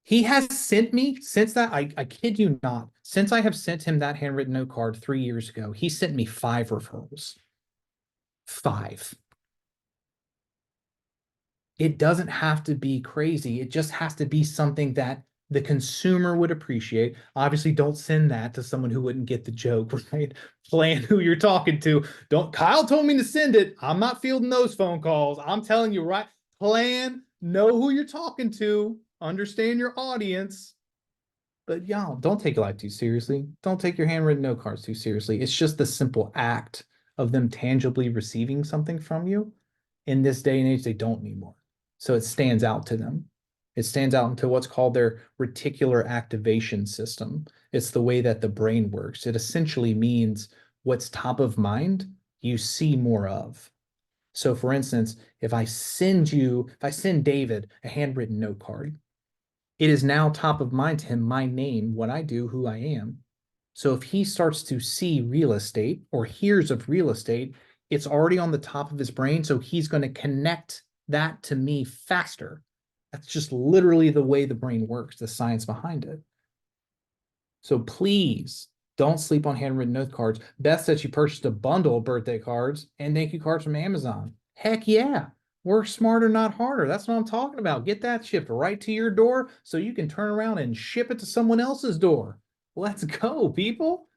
He has sent me since that, I kid you not, since I have sent him that handwritten note card 3 years ago, he sent me 5 referrals. 5. It doesn't have to be crazy. It just has to be something that the consumer would appreciate. Obviously, don't send that to someone who wouldn't get the joke, right? Plan who you're talking to. Kyle told me to send it. I'm not fielding those phone calls. I'm telling you, right? Plan, know who you're talking to, understand your audience. But y'all, don't take life too seriously. Don't take your handwritten note cards too seriously. It's just the simple act of them tangibly receiving something from you. In this day and age, they don't anymore. So it stands out to them. It stands out into what's called their reticular activation system. It's the way that the brain works. It essentially means what's top of mind, you see more of. So for instance, if I send David a handwritten note card, it is now top of mind to him, my name, what I do, who I am. So if he starts to see real estate or hears of real estate, it's already on the top of his brain. So he's going to connect that to me faster. That's just literally the way the brain works, the science behind it. So please don't sleep on handwritten note cards. Beth said she purchased a bundle of birthday cards and thank you cards from Amazon. Heck yeah. Work smarter, not harder. That's what I'm talking about. Get that shipped right to your door so you can turn around and ship it to someone else's door. Let's go, people.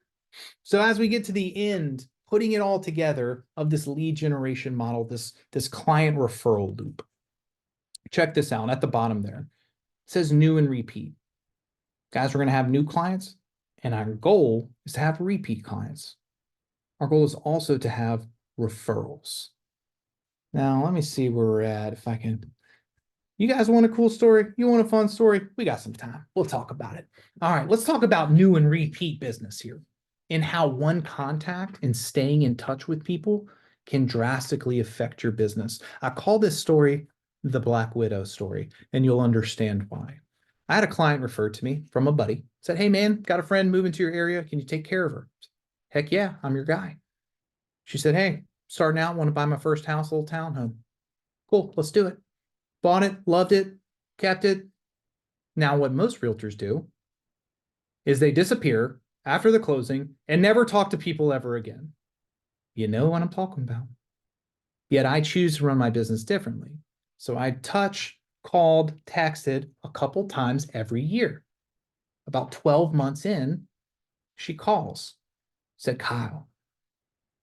So as we get to the end, putting it all together of this lead generation model, this client referral loop. Check this out at the bottom there. It says new and repeat. Guys, we're going to have new clients, and our goal is to have repeat clients. Our goal is also to have referrals. Now, let me see where we're at. If I can, you guys want a cool story? You want a fun story? We got some time. We'll talk about it. All right, let's talk about new and repeat business here and how one contact and staying in touch with people can drastically affect your business. I call this story the Black Widow story, and you'll understand why. I had a client referred to me from a buddy, said, hey man, got a friend moving to your area. Can you take care of her? Heck yeah, I'm your guy. She said, hey, starting out, want to buy my first house, little townhome. Cool, let's do it. Bought it, loved it, kept it. Now, what most realtors do is they disappear after the closing and never talk to people ever again. You know what I'm talking about. Yet I choose to run my business differently. So I called, texted a couple times every year. About 12 months in, she calls, said, Kyle,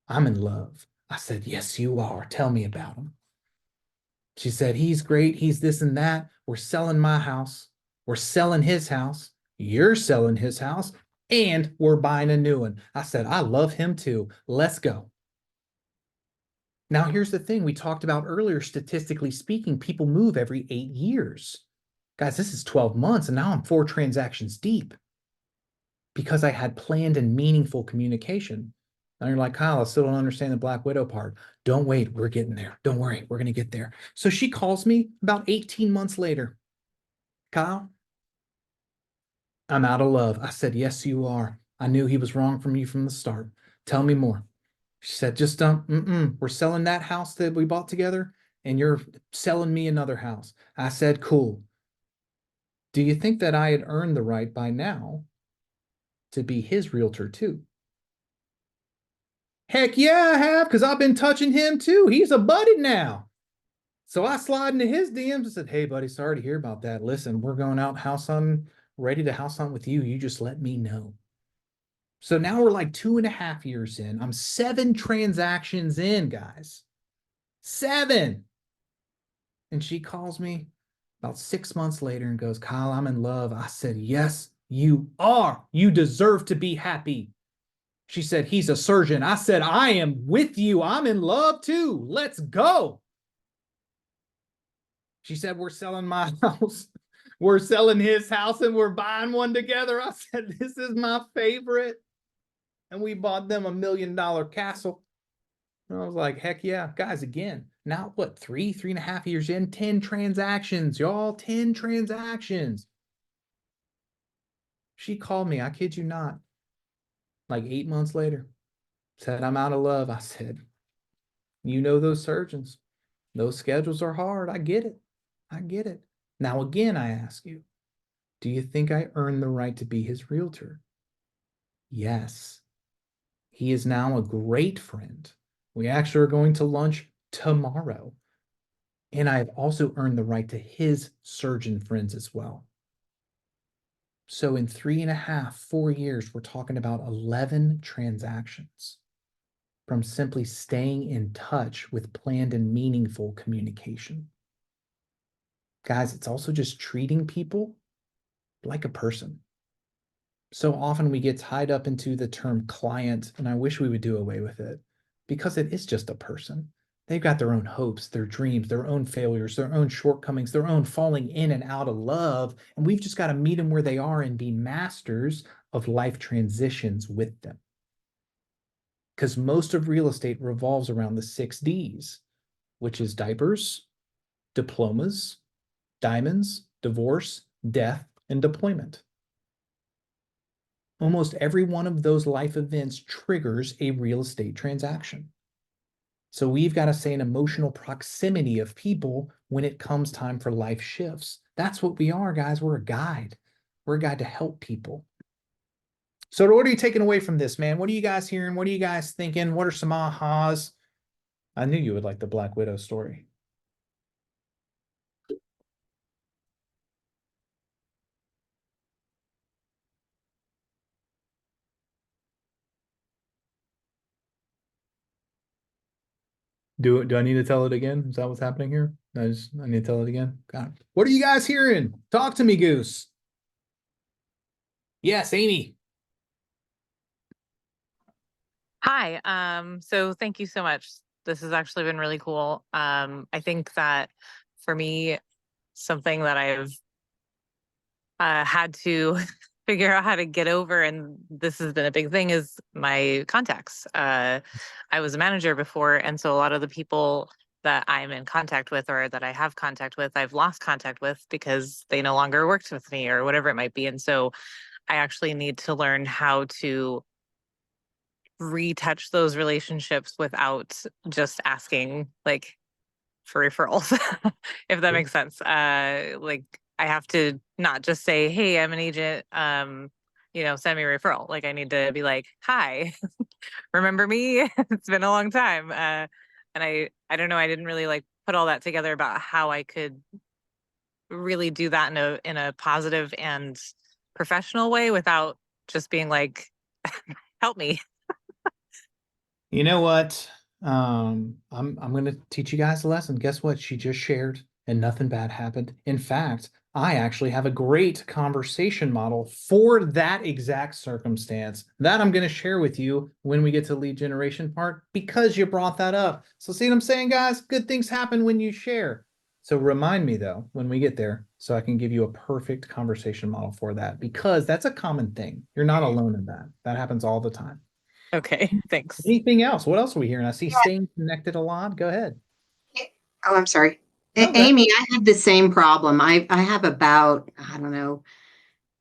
I'm in love. I said, yes, you are. Tell me about him. She said, he's great. He's this and that. We're selling my house. We're selling his house. You're selling his house. And we're buying a new one. I said, I love him too. Let's go. Now, here's the thing we talked about earlier. Statistically speaking, people move every 8 years. Guys, this is 12 months, and now I'm 4 transactions deep because I had planned and meaningful communication. Now you're like, Kyle, I still don't understand the Black Widow part. Don't wait. We're getting there. Don't worry. We're going to get there. So she calls me about 18 months later. Kyle, I'm out of love. I said, yes, you are. I knew he was wrong from you from the start. Tell me more. She said, just we're selling that house that we bought together and you're selling me another house. I said, cool. Do you think that I had earned the right by now to be his realtor too? Heck yeah, I have, because I've been touching him too. He's a buddy now. So I slide into his DMs and said, hey, buddy, sorry to hear about that. Listen, we're going out house hunting, ready to house hunt with you. You just let me know. So now we're like 2.5 years in. I'm 7 transactions in, guys. 7. And she calls me about 6 months later and goes, Kyle, I'm in love. I said, yes, you are. You deserve to be happy. She said, he's a surgeon. I said, I am with you. I'm in love too. Let's go. She said, we're selling my house. We're selling his house and we're buying one together. I said, this is my favorite. And we bought them $1 million castle. And I was like, heck yeah. Guys, again, now what, 3.5 years in, 10 transactions, y'all, 10 transactions. She called me, I kid you not, like 8 months later, said, I'm out of love. I said, you know those surgeons, those schedules are hard. I get it. I get it. Now, again, I ask you, do you think I earned the right to be his realtor? Yes. He is now a great friend. We actually are going to lunch tomorrow. And I've also earned the right to his surgeon friends as well. So in 3.5, 4 years, we're talking about 11 transactions from simply staying in touch with planned and meaningful communication. Guys, it's also just treating people like a person. So often we get tied up into the term client, and I wish we would do away with it because it is just a person. They've got their own hopes, their dreams, their own failures, their own shortcomings, their own falling in and out of love. And we've just got to meet them where they are and be masters of life transitions with them. Because most of real estate revolves around the 6 Ds, which is diapers, diplomas, diamonds, divorce, death, and deployment. Almost every one of those life events triggers a real estate transaction. So we've got to say an emotional proximity of people when it comes time for life shifts. That's what we are, guys. We're a guide. We're a guide to help people. So what are you taking away from this, man? What are you guys hearing? What are you guys thinking? What are some ahas? I knew you would like the Black Widow story. Do I need to tell it again? Is that what's happening here? I need to tell it again. God. What are you guys hearing? Talk to me, Goose. Yes, Amy. Hi. So thank you so much. This has actually been really cool. I think that for me, something that I've had to figure out how to get over, and this has been a big thing, is my contacts. I was a manager before, and so a lot of the people that I'm in contact with or that I have contact with, I've lost contact with because they no longer worked with me or whatever it might be. And so I actually need to learn how to retouch those relationships without just asking like for referrals, if that makes sense. Like I have to not just say, "Hey, I'm an agent. Send me a referral." Like I need to be like, "Hi, remember me? It's been a long time." And I don't know. I didn't really like put all that together about how I could really do that in a positive and professional way without just being like, "Help me." You know what? I'm gonna teach you guys a lesson. Guess what? She just shared and nothing bad happened. In fact, I actually have a great conversation model for that exact circumstance that I'm gonna share with you when we get to lead generation part because you brought that up. So see what I'm saying, guys? Good things happen when you share. So remind me though when we get there so I can give you a perfect conversation model for that because that's a common thing. You're not alone in that. That happens all the time. Okay, thanks. Anything else? What else are we hearing? I see staying connected a lot. Go ahead. Oh, I'm sorry. No, go ahead. Amy, I had the same problem. I have about, I don't know,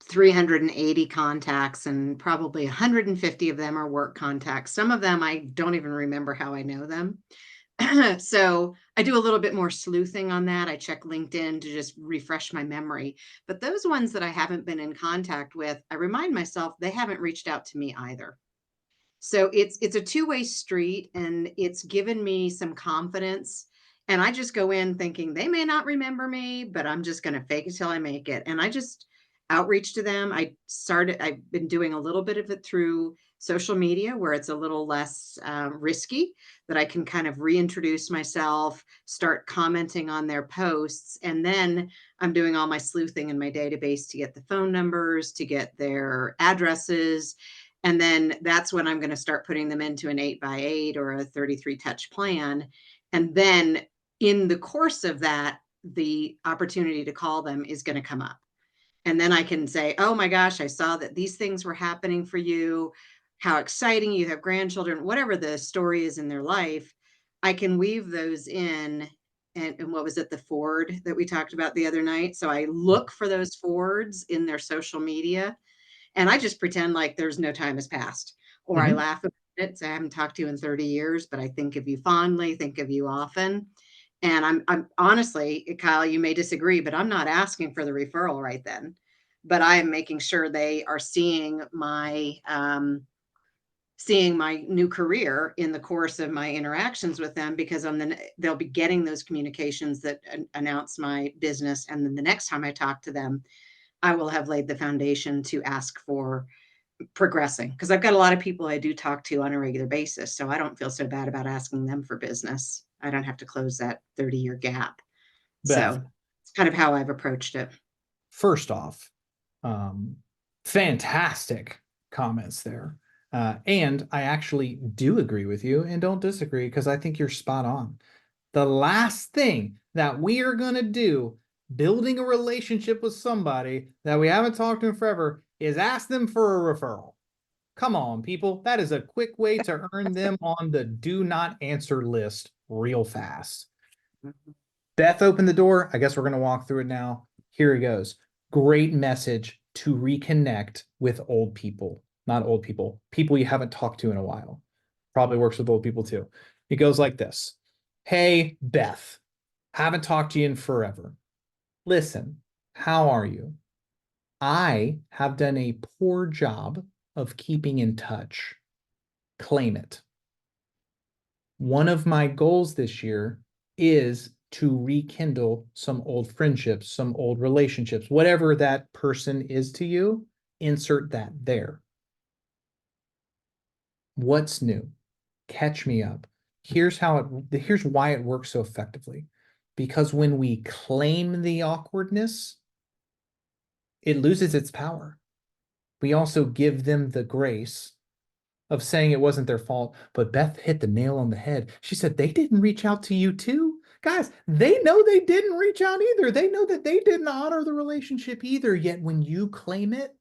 380 contacts, and probably 150 of them are work contacts. Some of them I don't even remember how I know them. So I do a little bit more sleuthing on that. I check LinkedIn to just refresh my memory. But those ones that I haven't been in contact with, I remind myself they haven't reached out to me either. So it's a two-way street, and it's given me some confidence. And I just go in thinking they may not remember me, but I'm just going to fake it till I make it. And I just outreach to them. I've been doing a little bit of it through social media where it's a little less risky, that I can kind of reintroduce myself, start commenting on their posts. And then I'm doing all my sleuthing in my database to get the phone numbers, to get their addresses. And then that's when I'm going to start putting them into an 8x8 or a 33 touch plan. And then in the course of that, the opportunity to call them is going to come up. And then I can say, oh my gosh, I saw that these things were happening for you. How exciting, you have grandchildren, whatever the story is in their life. I can weave those in. And what was it, the Ford that we talked about the other night? So I look for those Fords in their social media, and I just pretend like there's no time has passed, or I Mhm. laugh about it. So I haven't talked to you in 30 years, but I think of you fondly, think of you often. And I'm honestly, Kyle, you may disagree, but I'm not asking for the referral right then. But I am making sure they are seeing my new career in the course of my interactions with them, because they'll be getting those communications that announce my business. And then the next time I talk to them, I will have laid the foundation to ask for progressing, because I've got a lot of people I do talk to on a regular basis. So I don't feel so bad about asking them for business. I don't have to close that 30-year gap. Beth, So it's kind of how I've approached it. first off, um, fantastic comments there. And I actually do agree with you and don't disagree because I think you're spot on. The last thing that we are going to do building a relationship with somebody that we haven't talked to in forever is ask them for a referral. Come on, people. That is a quick way to earn them on the do not answer list real fast. Beth opened the door. I guess we're going to walk through it now. Here it goes. Great message to reconnect with old people, not old people, people you haven't talked to in a while. Probably works with old people too. It goes like this. Hey, Beth, haven't talked to you in forever. Listen, how are you? I have done a poor job of keeping in touch. Claim it. One of my goals this year is to rekindle some old friendships, some old relationships, whatever that person is to you, insert that there. What's new? Catch me up. Here's why it works so effectively. Because when we claim the awkwardness, it loses its power. We also give them the grace of saying it wasn't their fault. But Beth hit the nail on the head. She said, they didn't reach out to you too. Guys, they know they didn't reach out either. They know that they didn't honor the relationship either. Yet when you claim it,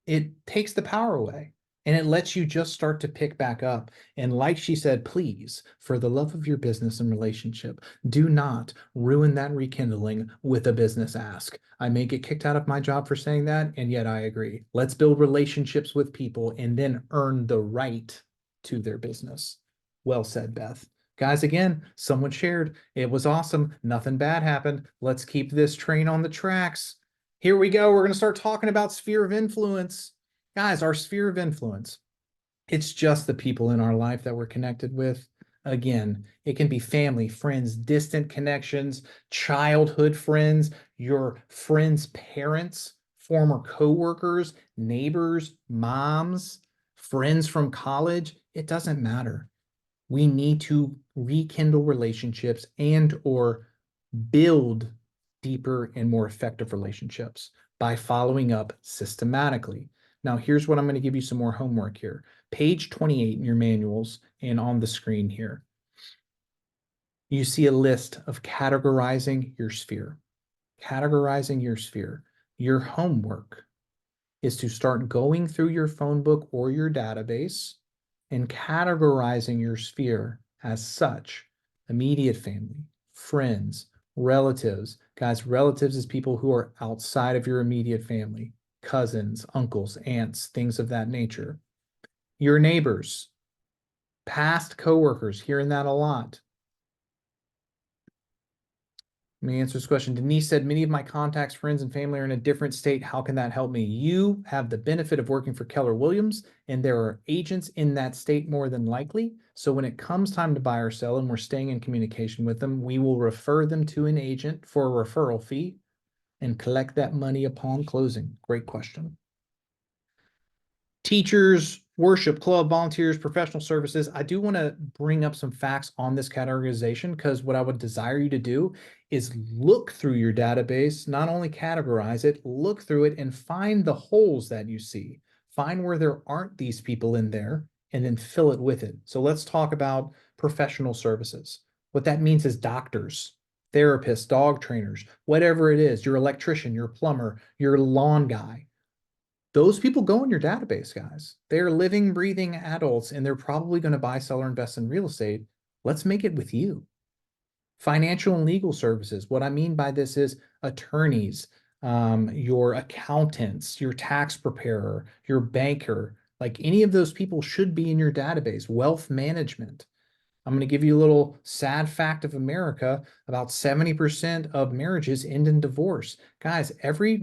it takes the power away and it lets you just start to pick back up. And like she said, please, for the love of your business and relationship, do not ruin that rekindling with a business ask. I may get kicked out of my job for saying that, and yet I agree. Let's build relationships with people and then earn the right to their business. Well said, Beth. Guys, again, someone shared. It was awesome. Nothing bad happened. Let's keep this train on the tracks. Here we go. We're going to start talking about sphere of influence. Guys, our sphere of influence, it's just the people in our life that we're connected with. Again, it can be family, friends, distant connections, childhood friends, your friends' parents, former coworkers, neighbors, moms, friends from college. It doesn't matter. We need to rekindle relationships and or build deeper and more effective relationships by following up systematically. Now, here's what I'm going to give you some more homework here. Page 28 in your manuals and on the screen here. You see a list of categorizing your sphere. Categorizing your sphere. Your homework is to start going through your phone book or your database and categorizing your sphere as such. Immediate family, friends, relatives. Guys, relatives is people who are outside of your immediate family, cousins, uncles, aunts, things of that nature. Your neighbors, past coworkers, hearing that a lot. Let me answer this question. Denise said, many of my contacts, friends, and family are in a different state. How can that help me? You have the benefit of working for Keller Williams, and there are agents in that state more than likely. So when it comes time to buy or sell and we're staying in communication with them, we will refer them to an agent for a referral fee and collect that money upon closing. Great question. Teachers, worship club, volunteers, professional services. I do want to bring up some facts on this categorization because what I would desire you to do is look through your database, not only categorize it, look through it and find the holes that you see. Find where there aren't these people in there and then fill it with it. So let's talk about professional services. What that means is doctors, therapists, dog trainers, whatever it is, your electrician, your plumber, your lawn guy. Those people go in your database, guys. They're living, breathing adults, and they're probably going to buy, sell, or invest in real estate. Let's make it with you. Financial and legal services. What I mean by this is attorneys, your accountants, your tax preparer, your banker, like any of those people should be in your database. Wealth management. I'm going to give you a little sad fact of America. About 70% of marriages end in divorce. Guys,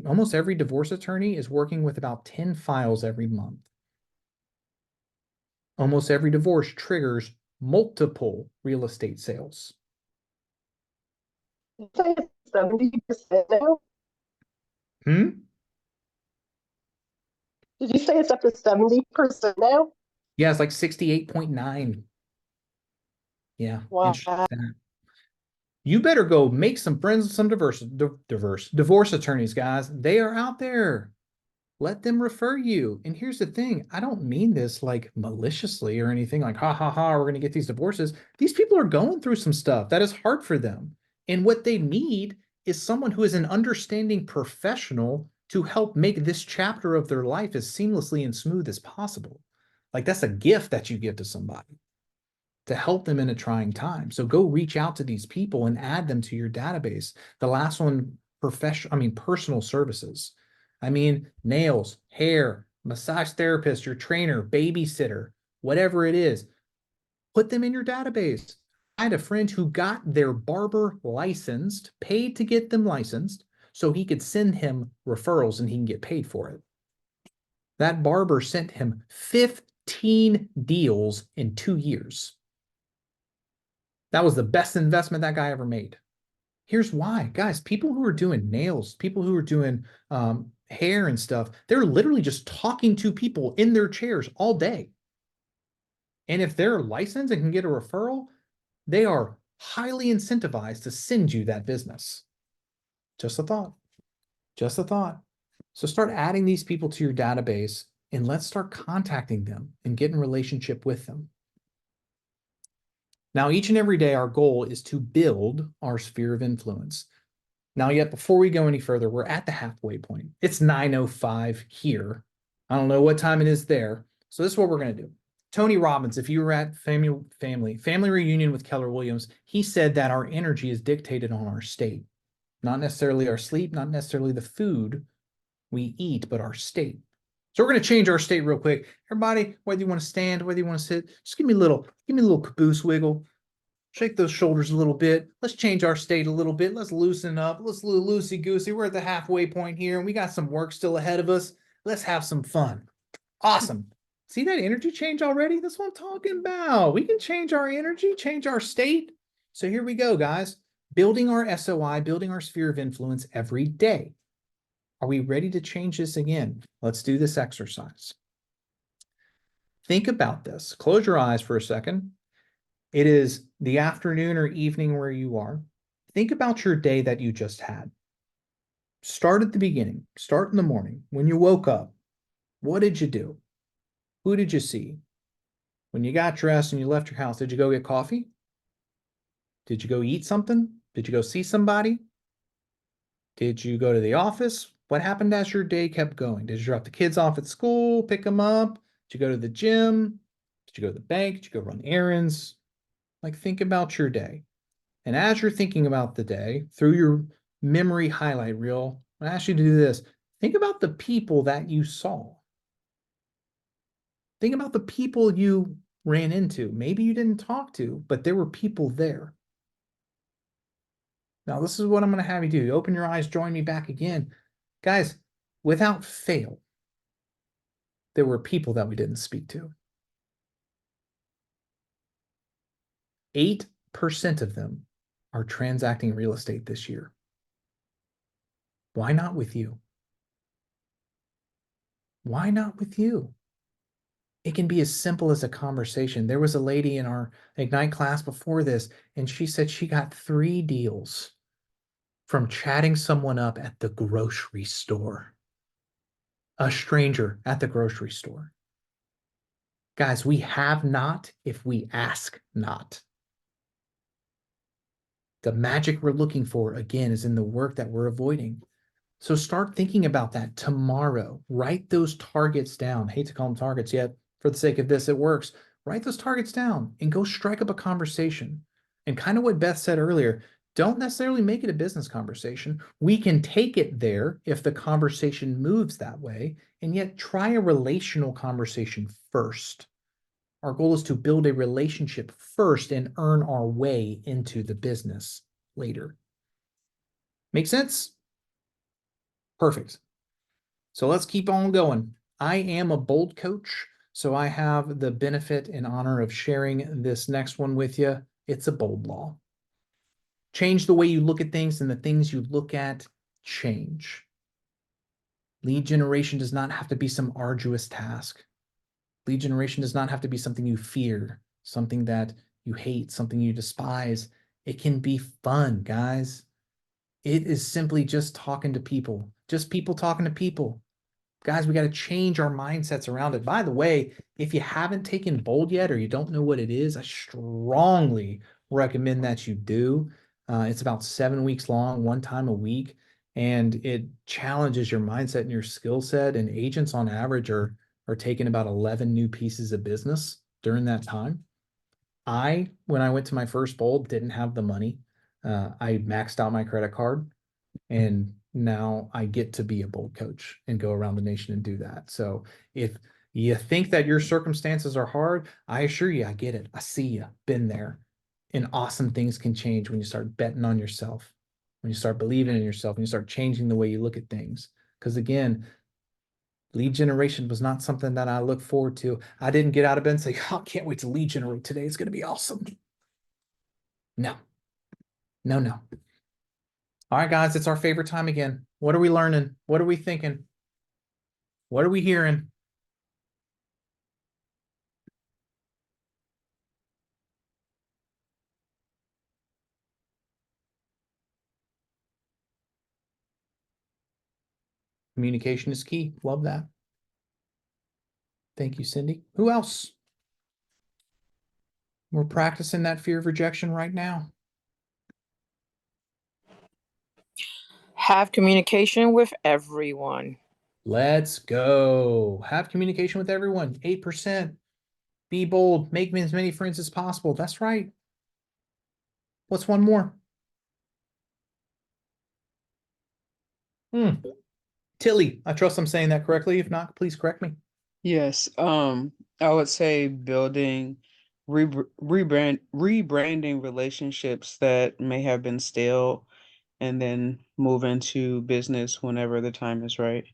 almost every divorce attorney is working with about 10 files every month. Almost every divorce triggers multiple real estate sales. You say it's 70% now? Hmm? Did you say it's up to 70% now? Yeah, it's like 68.9. Yeah, Wow. interesting. You better go make some friends with some divorce attorneys, guys. They are out there. Let them refer you. And here's the thing. I don't mean this like maliciously or anything like, ha, ha, ha, we're going to get these divorces. These people are going through some stuff that is hard for them. And what they need is someone who is an understanding professional to help make this chapter of their life as seamlessly and smooth as possible. Like that's a gift that you give to somebody to help them in a trying time. So go reach out to these people and add them to your database. The last one, personal services. I mean, nails, hair, massage therapist, your trainer, babysitter, whatever it is, put them in your database. I had a friend who got their barber licensed, paid to get them licensed, so he could send him referrals and he can get paid for it. That barber sent him 15 deals in 2 years. That was the best investment that guy ever made. Here's why, guys, people who are doing nails, people who are doing hair and stuff, they're literally just talking to people in their chairs all day. And if they're licensed and can get a referral, they are highly incentivized to send you that business. Just a thought. Just a thought. So start adding these people to your database and let's start contacting them and get in relationship with them. Now, each and every day, our goal is to build our sphere of influence. Now, yet before we go any further, we're at the halfway point. It's 9:05 here. I don't know what time it is there. So this is what we're going to do. Tony Robbins, if you were at family reunion with Keller Williams, he said that our energy is dictated on our state, not necessarily our sleep, not necessarily the food we eat, but our state. So we're going to change our state real quick. Everybody, whether you want to stand, whether you want to sit, just give me a little caboose wiggle. Shake those shoulders a little bit. Let's change our state a little bit. Let's loosen up. Let's loosey-goosey. We're at the halfway point here, and we got some work still ahead of us. Let's have some fun. Awesome. See that energy change already? That's what I'm talking about. We can change our energy, change our state. So here we go, guys. Building our SOI, building our sphere of influence every day. Are we ready to change this again? Let's do this exercise. Think about this. Close your eyes for a second. It is the afternoon or evening where you are. Think about your day that you just had. Start at the beginning. Start in the morning. When you woke up, what did you do? Who did you see? When you got dressed and you left your house, did you go get coffee? Did you go eat something? Did you go see somebody? Did you go to the office? What happened as your day kept going? Did you drop the kids off at school, pick them up? Did you go to the gym? Did you go to the bank? Did you go run errands? Like, think about your day. And as you're thinking about the day, through your memory highlight reel, I ask you to do this. Think about the people that you saw. Think about the people you ran into. Maybe you didn't talk to, but there were people there. Now, this is what I'm going to have you do. Open your eyes, join me back again. Guys, without fail, there were people that we didn't speak to. 8% of them are transacting real estate this year. Why not with you? Why not with you? It can be as simple as a conversation. There was a lady in our Ignite class before this, and she said she got 3 deals from chatting someone up at the grocery store. A stranger at the grocery store. Guys, we have not if we ask not. The magic we're looking for, again, is in the work that we're avoiding. So start thinking about that tomorrow. Write those targets down. I hate to call them targets yet. For the sake of this, it works. Write those targets down and go strike up a conversation. And kind of what Beth said earlier, don't necessarily make it a business conversation. We can take it there if the conversation moves that way, and yet try a relational conversation first. Our goal is to build a relationship first and earn our way into the business later. Make sense? Perfect. So let's keep on going. I am a bold coach, so I have the benefit and honor of sharing this next one with you. It's a bold law. Change the way you look at things, and the things you look at change. Lead generation does not have to be some arduous task. Lead generation does not have to be something you fear, something that you hate, something you despise. It can be fun, guys. It is simply just talking to people, just people talking to people. Guys, we got to change our mindsets around it. By the way, if you haven't taken bold yet or you don't know what it is, I strongly recommend that you do. It's about 7 weeks long, 1 time a week, and it challenges your mindset and your skill set. And agents on average are taking about 11 new pieces of business during that time. When I went to my first bold, didn't have the money. I maxed out my credit card, and now I get to be a bold coach and go around the nation and do that. So if you think that your circumstances are hard, I assure you, I get it. I see you, been there. And awesome things can change when you start betting on yourself, when you start believing in yourself, when you start changing the way you look at things. Because again, lead generation was not something that I look forward to. I didn't get out of bed and say, oh, I can't wait to lead generate today. It's going to be awesome. No. All right, guys, it's our favorite time again. What are we learning? What are we thinking? What are we hearing? Communication is key. Love that. Thank you, Cindy. Who else? We're practicing that fear of rejection right now. Have communication with everyone. Let's go. Have communication with everyone. 8%. Be bold. Make as many friends as possible. That's right. What's one more? Tilly, I trust I'm saying that correctly. If not, please correct me. Yes, I would say building, rebranding relationships that may have been stale, and then move into business whenever the time is right.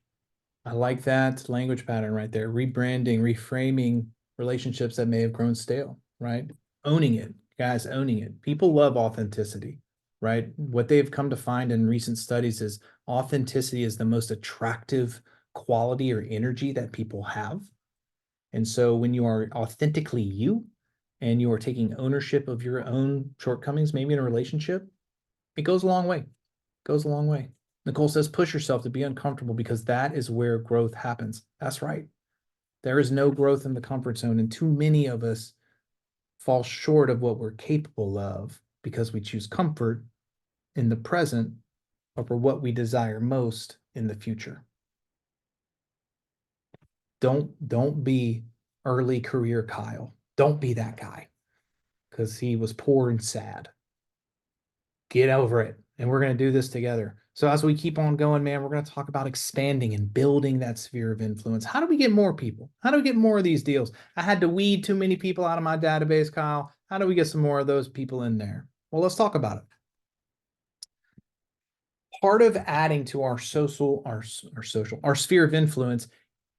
I like that language pattern right there. Rebranding, reframing relationships that may have grown stale, right? Owning it, guys, owning it. People love authenticity, right? What they've come to find in recent studies is authenticity is the most attractive quality or energy that people have. And so when you are authentically you and you are taking ownership of your own shortcomings, maybe in a relationship, it goes a long way. Goes a long way. Nicole says, push yourself to be uncomfortable because that is where growth happens. That's right. There is no growth in the comfort zone, and too many of us fall short of what we're capable of because we choose comfort in the present over what we desire most in the future. Don't be early career Kyle. Don't be that guy because he was poor and sad. Get over it. And we're going to do this together. So as we keep on going, man, we're going to talk about expanding and building that sphere of influence. How do we get more people? How do we get more of these deals? I had to weed too many people out of my database, Kyle. How do we get some more of those people in there? Well, let's talk about it. Part of adding to our sphere of influence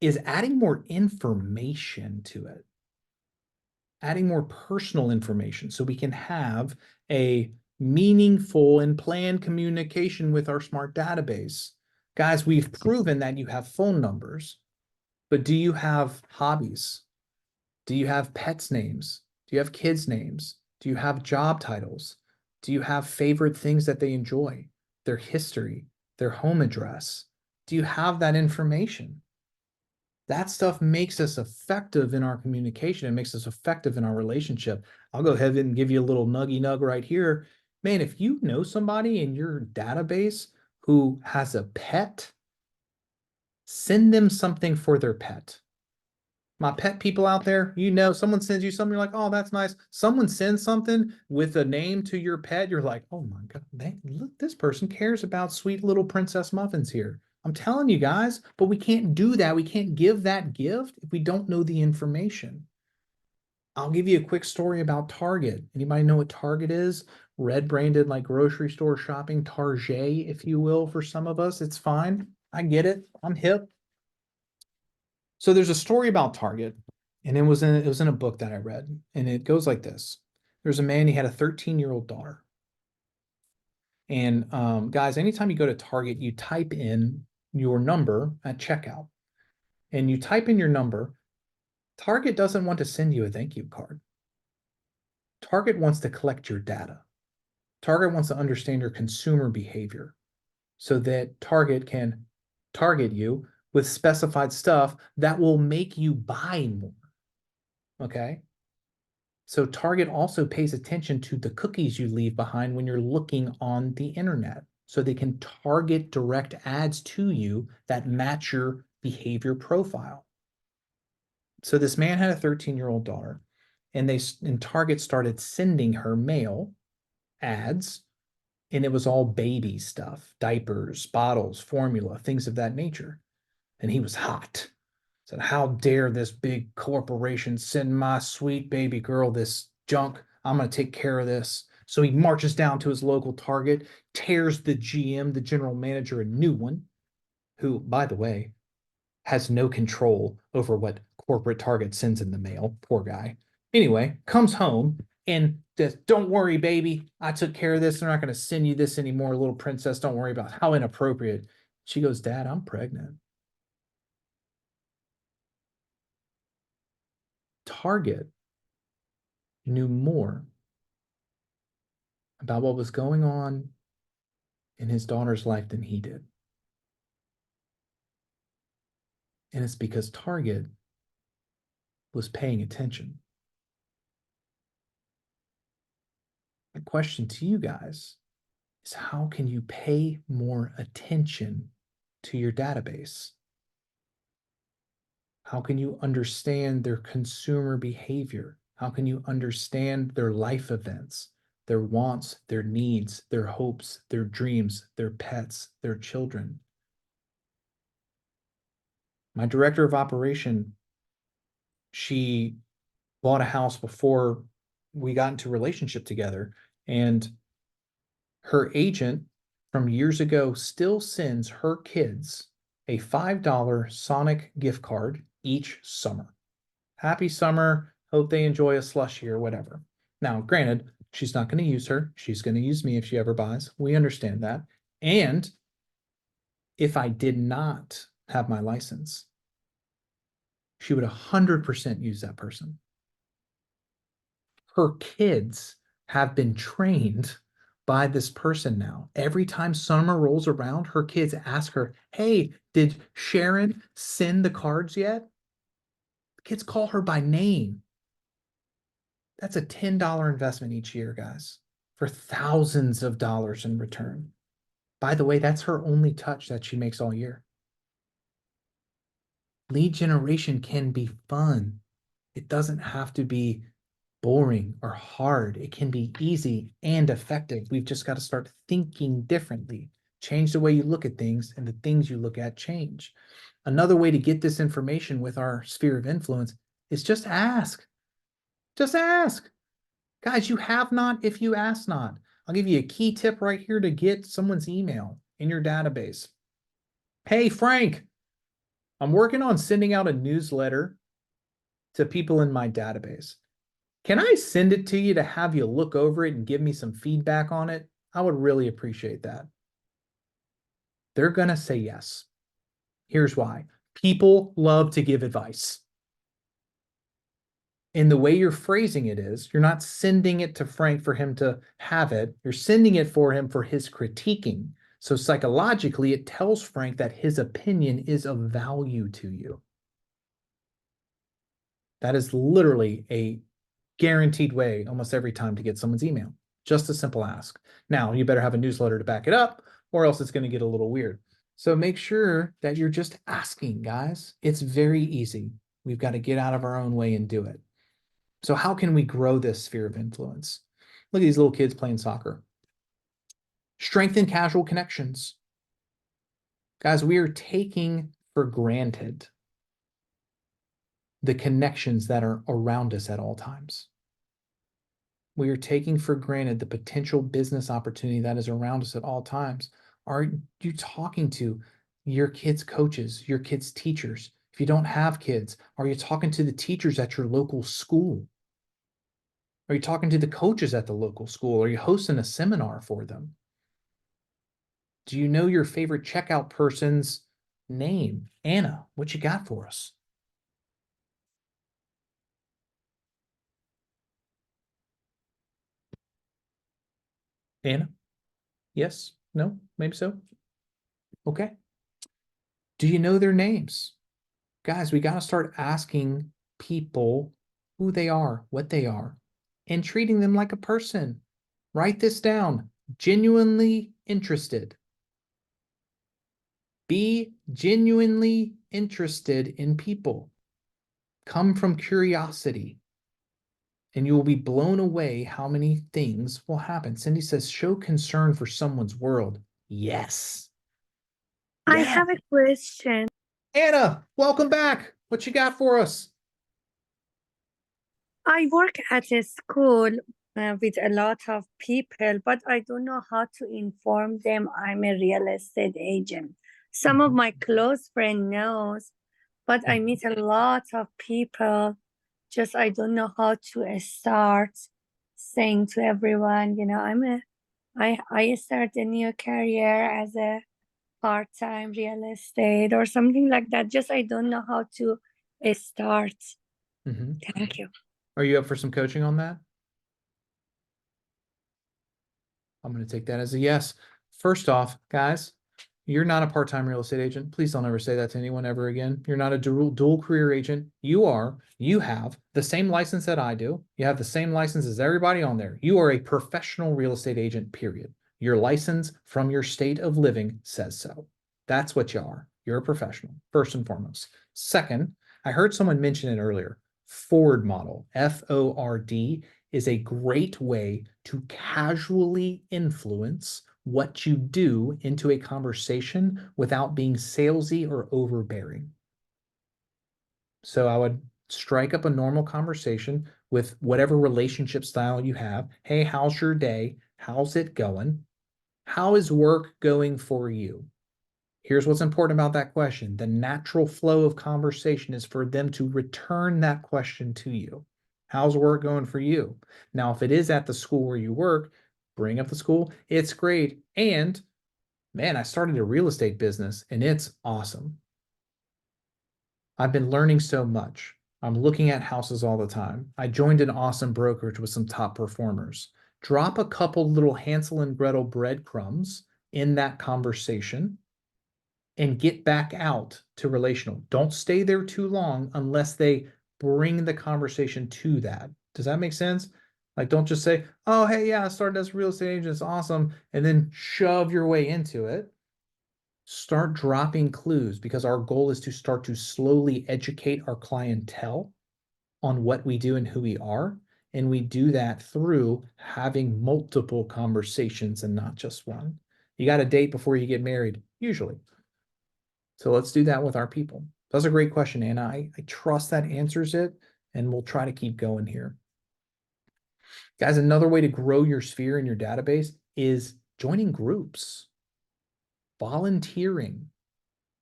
is adding more information to it. Adding more personal information so we can have a meaningful and planned communication with our smart database. Guys, we've proven that you have phone numbers, but do you have hobbies? Do you have pets' names? Do you have kids' names? Do you have job titles? Do you have favorite things that they enjoy? Their history, their home address? Do you have that information? That stuff makes us effective in our communication. It makes us effective in our relationship. I'll go ahead and give you a little nuggy nug right here. Man, if you know somebody in your database who has a pet, send them something for their pet. My pet people out there, you know, someone sends you something, you're like, oh, that's nice. Someone sends something with a name to your pet, you're like, oh my God, look, this person cares about sweet little princess muffins here. I'm telling you guys, but we can't do that. We can't give that gift if we don't know the information. I'll give you a quick story about Target. Anybody know what Target is? Red branded like grocery store shopping, Target, if you will, for some of us. It's fine. I get it. I'm hip. So there's a story about Target, and it was in a book that I read, and it goes like this. There's a man, he had a 13-year-old daughter. And guys, anytime you go to Target, you type in your number at checkout, and you type in your number. Target doesn't want to send you a thank you card. Target wants to collect your data. Target wants to understand your consumer behavior so that Target can target you with specified stuff that will make you buy more. Okay. So Target also pays attention to the cookies you leave behind when you're looking on the internet. So they can target direct ads to you that match your behavior profile. So this man had a 13-year-old daughter, and Target started sending her mail ads, and it was all baby stuff, diapers, bottles, formula, things of that nature. And he was hot. Said, how dare this big corporation send my sweet baby girl this junk? I'm going to take care of this. So he marches down to his local Target, tears the GM, the general manager, a new one, who, by the way, has no control over what corporate Target sends in the mail. Poor guy. Anyway, comes home and says, don't worry, baby. I took care of this. They're not going to send you this anymore, little princess. Don't worry about how inappropriate. She goes, Dad, I'm pregnant. Target knew more about what was going on in his daughter's life than he did. And it's because Target was paying attention. The question to you guys is, how can you pay more attention to your database? How can you understand their consumer behavior? How can you understand their life events, their wants, their needs, their hopes, their dreams, their pets, their children? My director of operation, she bought a house before we got into a relationship together, and her agent from years ago still sends her kids a $5 Sonic gift card each summer. Happy summer. Hope they enjoy a slushie or whatever. Now, granted, she's not going to use her. She's going to use me if she ever buys. We understand that. And if I did not have my license, she would 100% use that person. Her kids have been trained by this person now. Every time summer rolls around, her kids ask her, hey, did Sharon send the cards yet? Kids call her by name. That's a $10 investment each year, guys, for thousands of dollars in return. By the way, that's her only touch that she makes all year. Lead generation can be fun. It doesn't have to be boring or hard. It can be easy and effective. We've just got to start thinking differently. Change the way you look at things, and the things you look at change. Another way to get this information with our sphere of influence is just ask. Just ask. Guys, you have not if you ask not. I'll give you a key tip right here to get someone's email in your database. Hey, Frank, I'm working on sending out a newsletter to people in my database. Can I send it to you to have you look over it and give me some feedback on it? I would really appreciate that. They're going to say yes. Here's why. People love to give advice. And the way you're phrasing it is, you're not sending it to Frank for him to have it. You're sending it for him for his critiquing. So psychologically, it tells Frank that his opinion is of value to you. That is literally a guaranteed way almost every time to get someone's email. Just a simple ask. Now, you better have a newsletter to back it up, or else it's going to get a little weird. So make sure that you're just asking, guys. It's very easy. We've got to get out of our own way and do it. So how can we grow this sphere of influence? Look at these little kids playing soccer. Strengthen casual connections. Guys, we are taking for granted the connections that are around us at all times. We are taking for granted the potential business opportunity that is around us at all times. Are you talking to your kids' coaches, your kids' teachers? If you don't have kids, are you talking to the teachers at your local school? Are you talking to the coaches at the local school? Are you hosting a seminar for them? Do you know your favorite checkout person's name? Anna, what you got for us? Anna? Yes? No? Maybe so? Okay. Do you know their names? Guys, we got to start asking people who they are, what they are, and treating them like a person. Write this down. Genuinely interested. Be genuinely interested in people. Come from curiosity. And you will be blown away how many things will happen. Cindy says, show concern for someone's world. Yes. I Yeah. have a question. Anna, welcome back. What you got for us? I work at a school with a lot of people, but I don't know how to inform them I'm a real estate agent. Some of my close friends knows, but I meet a lot of people. Just I don't know how to start saying to everyone, I start a new career as a part-time real estate or something like that. Just I don't know how to start. Thank you. Are you up for some coaching on that? I'm going to take that as a yes. First off, guys, You're not a part-time real estate agent. Please don't ever say that to anyone ever again. You're not a dual career agent. You have the same license that I do. You have the same license as everybody on there. You are a professional real estate agent, period. Your license from your state of living says so. That's what you are. You're a professional, first and foremost. Second, I heard someone mention it earlier. Ford model, FORD, is a great way to casually influence what you do into a conversation without being salesy or overbearing. So I would strike up a normal conversation with whatever relationship style you have. Hey, how's your day? How's it going? How is work going for you? Here's what's important about that question. The natural flow of conversation is for them to return that question to you. How's work going for you? Now, if it is at the school where you work, bring up the school. It's great. And man, I started a real estate business and it's awesome. I've been learning so much. I'm looking at houses all the time. I joined an awesome brokerage with some top performers. Drop a couple little Hansel and Gretel breadcrumbs in that conversation and get back out to relational. Don't stay there too long unless they bring the conversation to that. Does that make sense? Like, don't just say, oh, hey, yeah, I started as a real estate agent. It's awesome. And then shove your way into it. Start dropping clues because our goal is to start to slowly educate our clientele on what we do and who we are. And we do that through having multiple conversations and not just one. You got a date before you get married, usually. So let's do that with our people. That's a great question, Anna. I trust that answers it, and we'll try to keep going here. Guys, another way to grow your sphere in your database is joining groups, volunteering,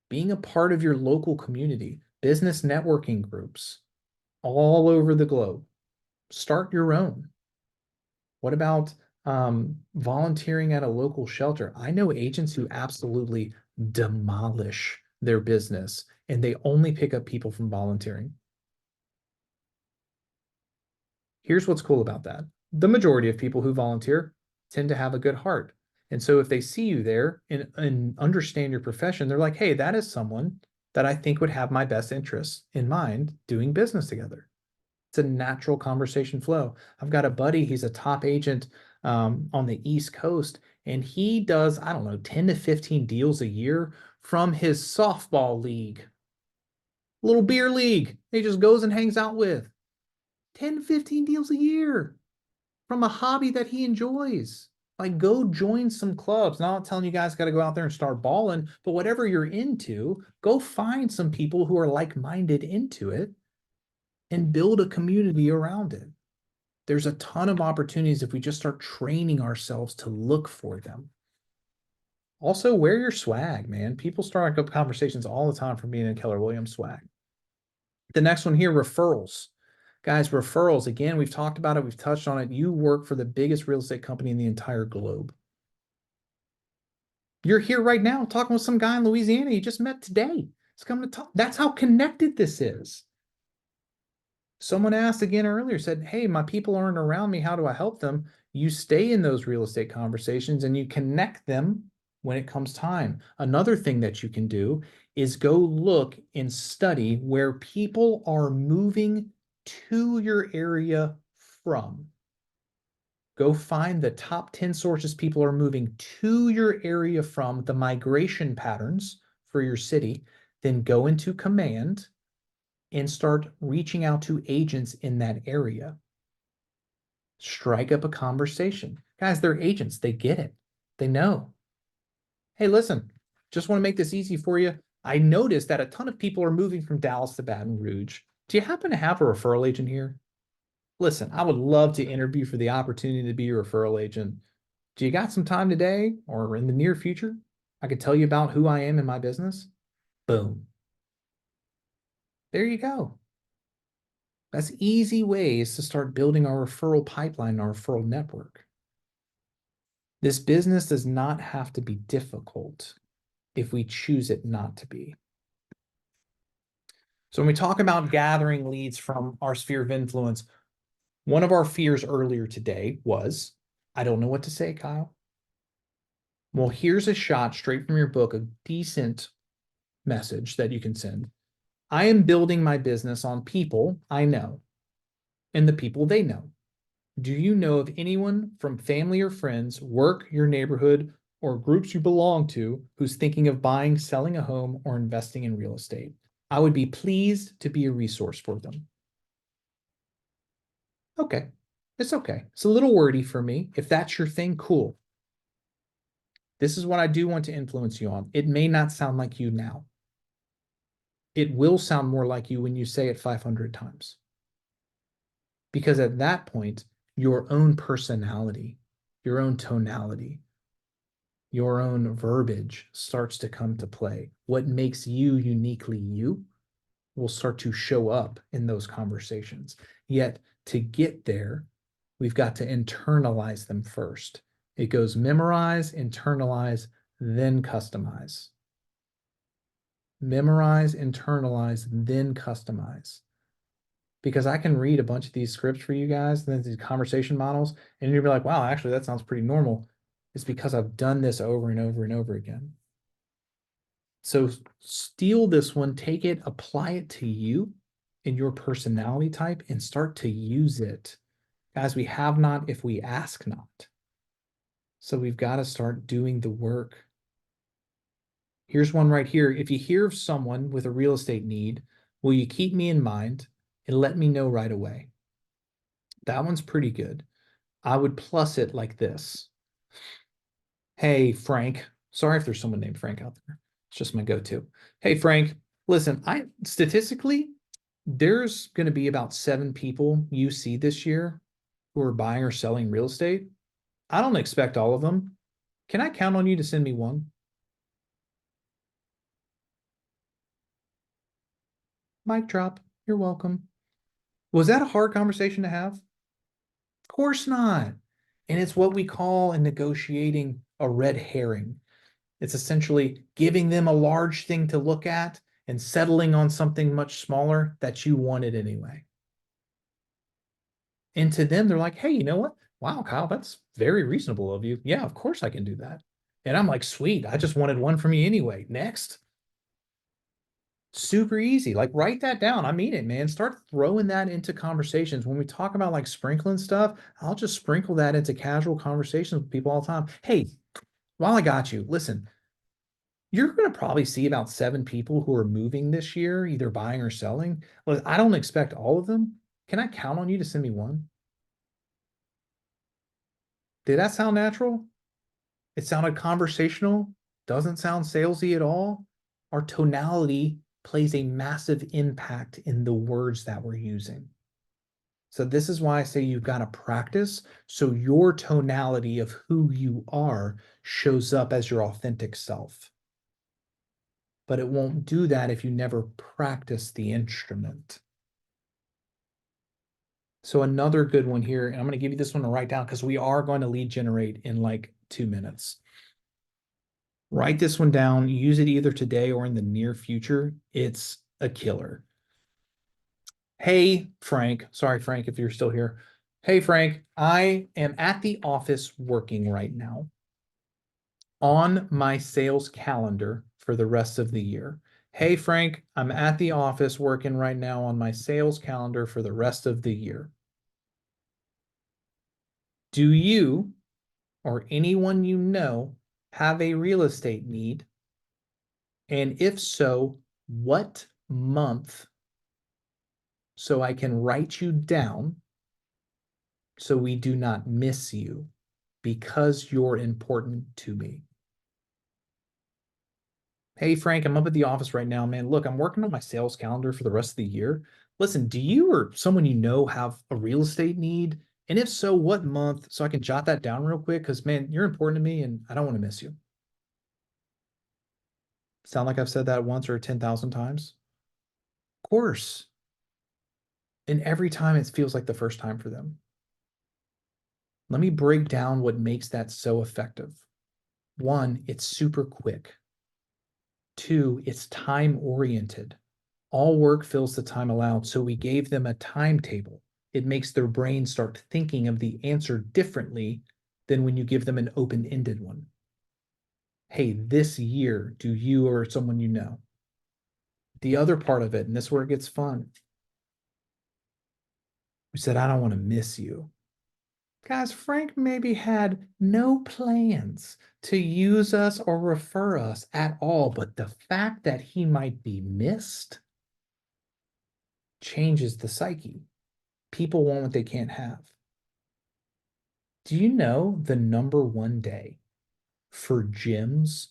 being a part of your local community, business networking groups all over the globe. Start your own. What about volunteering at a local shelter? I know agents who absolutely demolish their business and they only pick up people from volunteering. Here's what's cool about that. The majority of people who volunteer tend to have a good heart. And so if they see you there and understand your profession, they're like, hey, that is someone that I think would have my best interests in mind doing business together. It's a natural conversation flow. I've got a buddy, he's a top agent on the East Coast, and he does, I don't know, 10 to 15 deals a year from his softball league, little beer league. He just goes and hangs out with 10 to 15 deals a year from a hobby that he enjoys. Like, go join some clubs. Not telling you guys got to go out there and start balling, but whatever you're into, go find some people who are like-minded into it and build a community around it. There's a ton of opportunities if we just start training ourselves to look for them. Also, wear your swag, man. People start up conversations all the time from being in Keller Williams swag. The next one here, referrals. Guys, referrals, again, we've talked about it. We've touched on it. You work for the biggest real estate company in the entire globe. You're here right now talking with some guy in Louisiana you just met today. He's coming to talk. That's how connected this is. Someone asked again earlier, said, hey, my people aren't around me. How do I help them? You stay in those real estate conversations and you connect them when it comes time. Another thing that you can do is go look and study where people are moving to your area from. Go find the top 10 sources people are moving to your area from, the migration patterns for your city, then go into command and start reaching out to agents in that area. Strike up a conversation. Guys, they're agents. They get it. They know. Hey, listen, just want to make this easy for you. I noticed that a ton of people are moving from Dallas to Baton Rouge. Do you happen to have a referral agent here? Listen, I would love to interview for the opportunity to be your referral agent. Do you got some time today or in the near future? I could tell you about who I am in my business. Boom. There you go. That's easy ways to start building our referral pipeline, our referral network. This business does not have to be difficult if we choose it not to be. So when we talk about gathering leads from our sphere of influence, one of our fears earlier today was, I don't know what to say, Kyle. Well, here's a shot straight from your book, a decent message that you can send. I am building my business on people I know and the people they know. Do you know of anyone from family or friends, work, your neighborhood, or groups you belong to who's thinking of buying, selling a home, or investing in real estate? I would be pleased to be a resource for them. Okay, it's okay. It's a little wordy for me. If that's your thing, cool. This is what I do want to influence you on. It may not sound like you now. It will sound more like you when you say it 500 times. Because at that point, your own personality, your own tonality, your own verbiage starts to come to play. What makes you uniquely you will start to show up in those conversations. Yet to get there, we've got to internalize them first. It goes memorize, internalize, then customize. Memorize, internalize, then customize. Because I can read a bunch of these scripts for you guys, and then these conversation models, and you'll be like, wow, actually, that sounds pretty normal. It's because I've done this over and over and over again. So steal this one, take it, apply it to you and your personality type, and start to use it. Guys, we have not if we ask not. So we've got to start doing the work. Here's one right here. If you hear of someone with a real estate need, will you keep me in mind and let me know right away? That one's pretty good. I would plus it like this. Hey, Frank. Sorry if there's someone named Frank out there. It's just my go-to. Hey, Frank, listen, statistically, there's going to be about 7 people you see this year who are buying or selling real estate. I don't expect all of them. Can I count on you to send me one? Mic drop. You're welcome. Was that a hard conversation to have? Of course not. And it's what we call in negotiating a red herring. It's essentially giving them a large thing to look at and settling on something much smaller that you wanted anyway. And to them, they're like, hey, you know what? Wow, Kyle, that's very reasonable of you. Yeah, of course I can do that. And I'm like, sweet, I just wanted one from you anyway. Next. Super easy. Like, write that down. I mean it, man. Start throwing that into conversations. When we talk about like sprinkling stuff, I'll just sprinkle that into casual conversations with people all the time. Hey, while I got you, listen, you're going to probably see about 7 people who are moving this year, either buying or selling. Look, I don't expect all of them. Can I count on you to send me one? Did that sound natural? It sounded conversational, doesn't sound salesy at all. Our tonality plays a massive impact in the words that we're using. So this is why I say you've got to practice so your tonality of who you are shows up as your authentic self. But it won't do that if you never practice the instrument. So another good one here, and I'm going to give you this one to write down because we are going to lead generate in like 2 minutes. Write this one down, use it either today or in the near future. It's a killer. Hey, Frank. Sorry, Frank, if you're still here. Hey, Frank, I am at the office working right now on my sales calendar for the rest of the year. Hey, Frank, I'm at the office working right now on my sales calendar for the rest of the year. Do you or anyone you know have a real estate need? And if so, what month? So I can write you down so we do not miss you because you're important to me. Hey, Frank, I'm up at the office right now, man. Look, I'm working on my sales calendar for the rest of the year. Listen, do you or someone you know have a real estate need? And if so, what month? So I can jot that down real quick because, man, you're important to me and I don't want to miss you. Sound like I've said that once or 10,000 times? Of course. And every time it feels like the first time for them. Let me break down what makes that so effective. 1, it's super quick. 2, it's time oriented. All work fills the time allowed, so we gave them a timetable. It makes their brain start thinking of the answer differently than when you give them an open-ended one. Hey, this year, do you or someone you know? The other part of it, and this is where it gets fun. We said, I don't want to miss you. Guys, Frank maybe had no plans to use us or refer us at all, but the fact that he might be missed changes the psyche. People want what they can't have. Do you know the #1 day for gyms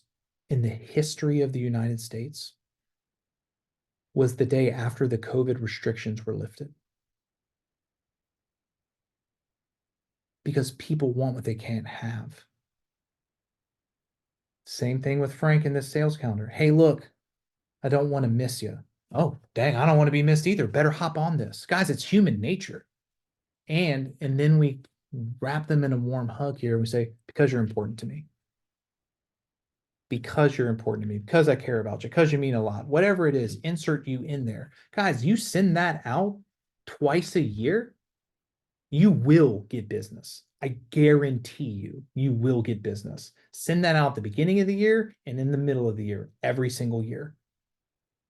in the history of the United States was the day after the COVID restrictions were lifted? Because people want what they can't have. Same thing with Frank in this sales calendar. Hey, look, I don't want to miss you. Oh, dang, I don't want to be missed either. Better hop on this. Guys, it's human nature. And then we wrap them in a warm hug here. We say, because you're important to me. Because you're important to me, because I care about you, because you mean a lot. Whatever it is, insert you in there. Guys, you send that out twice a year, you will get business. I guarantee you will get business. Send that out at the beginning of the year and in the middle of the year, every single year.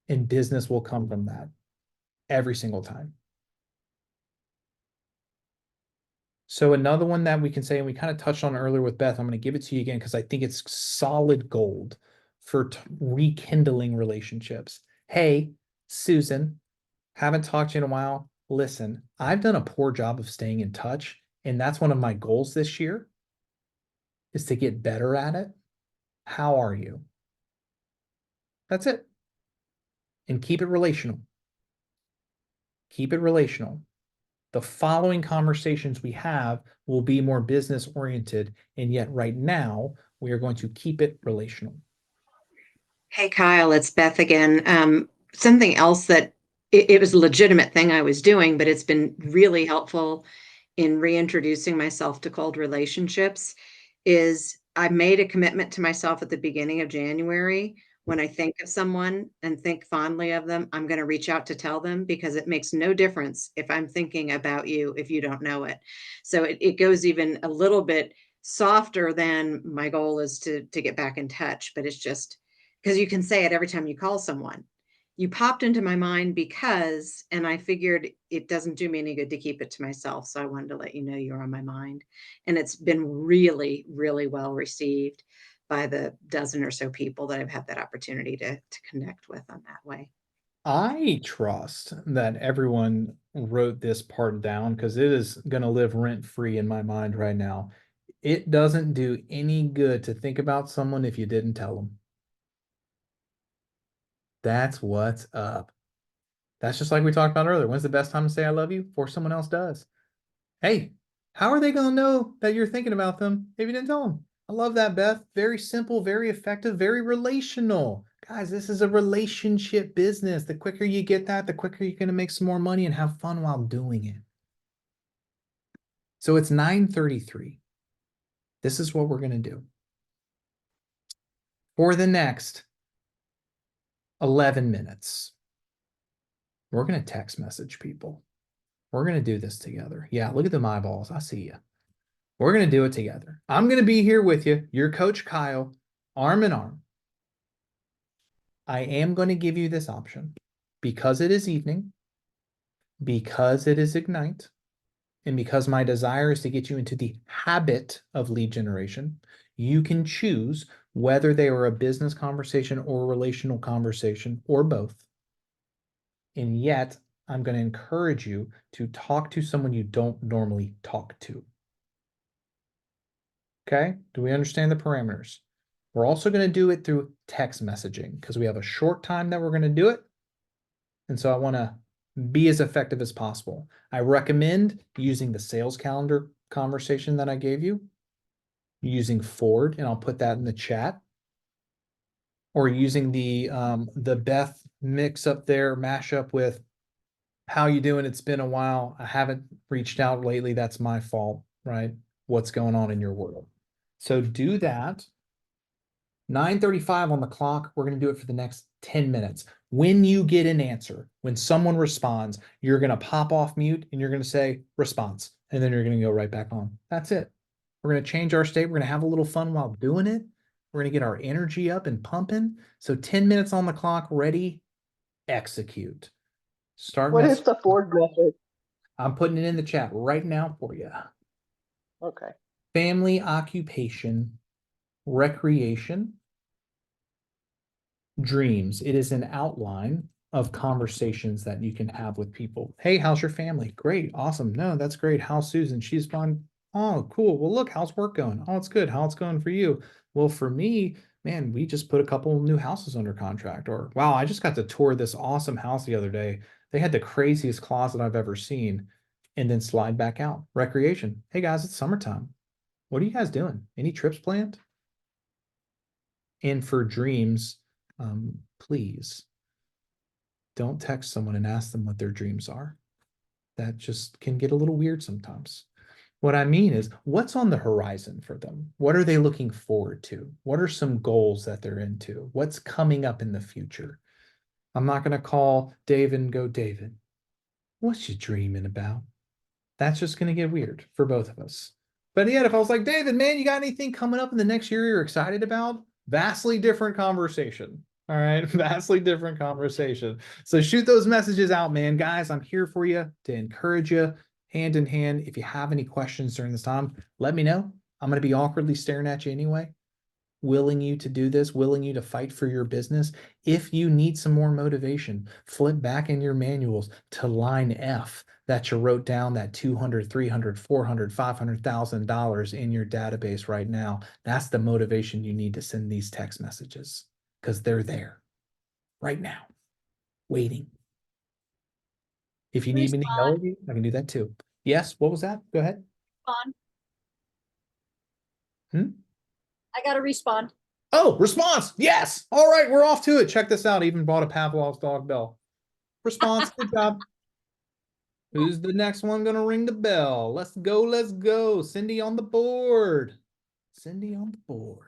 And business will come from that every single time. So another one that we can say, and we kind of touched on earlier with Beth, I'm going to give it to you again because I think it's solid gold for rekindling relationships. Hey, Susan, haven't talked to you in a while. Listen, I've done a poor job of staying in touch, and that's one of my goals this year is to get better at it. How are you? That's it. And keep it relational. Keep it relational. The following conversations we have will be more business oriented, and yet right now we are going to keep it relational. Hey, Kyle, it's Beth again. Something else that it was a legitimate thing I was doing, but it's been really helpful in reintroducing myself to cold relationships is I made a commitment to myself at the beginning of January. When I think of someone and think fondly of them, I'm going to reach out to tell them because it makes no difference if I'm thinking about you if you don't know it. So it goes even a little bit softer than my goal is to get back in touch, but it's just because you can say it every time you call someone. You popped into my mind because, and I figured it doesn't do me any good to keep it to myself. So I wanted to let you know you're on my mind. And it's been really, really well received by the dozen or so people that I've had that opportunity to connect with on that way. I trust that everyone wrote this part down because it is going to live rent free in my mind right now. It doesn't do any good to think about someone if you didn't tell them. That's what's up. That's just like we talked about earlier. When's the best time to say I love you? Before someone else does. Hey, how are they going to know that you're thinking about them if you didn't tell them? I love that, Beth. Very simple, very effective, very relational. Guys, this is a relationship business. The quicker you get that, the quicker you're going to make some more money and have fun while doing it. So it's 9:33. This is what we're going to do. For the next 11 minutes, we're going to text message people. We're going to do this together. Yeah, look at them eyeballs. I see you. We're going to do it together. I'm going to be here with you, your coach Kyle, arm in arm. I am going to give you this option because it is evening, because it is Ignite, and because my desire is to get you into the habit of lead generation. You can choose whether they are a business conversation or a relational conversation or both. And yet, I'm going to encourage you to talk to someone you don't normally talk to. Okay? Do we understand the parameters? We're also going to do it through text messaging because we have a short time that we're going to do it. And so I want to be as effective as possible. I recommend using the sales calendar conversation that I gave you, using Ford, and I'll put that in the chat, or using the Beth mix up there, mashup with how you doing? It's been a while. I haven't reached out lately. That's my fault, right? What's going on in your world? So do that. 9:35 on the clock. We're going to do it for the next 10 minutes. When you get an answer, when someone responds, you're going to pop off mute and you're going to say response, and then you're going to go right back on. That's it. We're going to change our state. We're going to have a little fun while doing it. We're going to get our energy up and pumping. So 10 minutes on the clock, ready, execute. Start What is messaging. the Ford method? I'm putting it in the chat right now for you. Okay. Family, occupation, recreation, dreams. It is an outline of conversations that you can have with people. Hey, how's your family? Great. Awesome. No, that's great. How's Susan? She's fine. Oh, cool. Well, look, how's work going? Oh, it's good. How's it going for you? Well, for me, man, we just put a couple new houses under contract. Or, wow, I just got to tour this awesome house the other day. They had the craziest closet I've ever seen. And then slide back out. Recreation. Hey, guys, it's summertime. What are you guys doing? Any trips planned? And for dreams, please don't text someone and ask them what their dreams are. That just can get a little weird sometimes. What I mean is, what's on the horizon for them? What are they looking forward to? What are some goals that they're into? What's coming up in the future? I'm not going to call David and go, David, what's you dreaming about? That's just going to get weird for both of us. But yet, if I was like, David, man, you got anything coming up in the next year you're excited about? Vastly different conversation. All right. Vastly different conversation. So shoot those messages out, man. Guys, I'm here for you to encourage you hand in hand. If you have any questions during this time, let me know. I'm going to be awkwardly staring at you anyway, willing you to do this, willing you to fight for your business. If you need some more motivation, flip back in your manuals to line F that you wrote down that 200, 300, 400, $500,000 in your database right now. That's the motivation you need to send these text messages because they're there right now, waiting. If you need me to yell at you, I can do that too. Yes, what was that? Go ahead. I got to respond. Oh, response. Yes. All right, we're off to it. Check this out. Even bought a Pavlov's dog bell. Response. Good job. Who's the next one gonna ring the bell? Let's go. Let's go. Cindy on the board. Cindy on the board.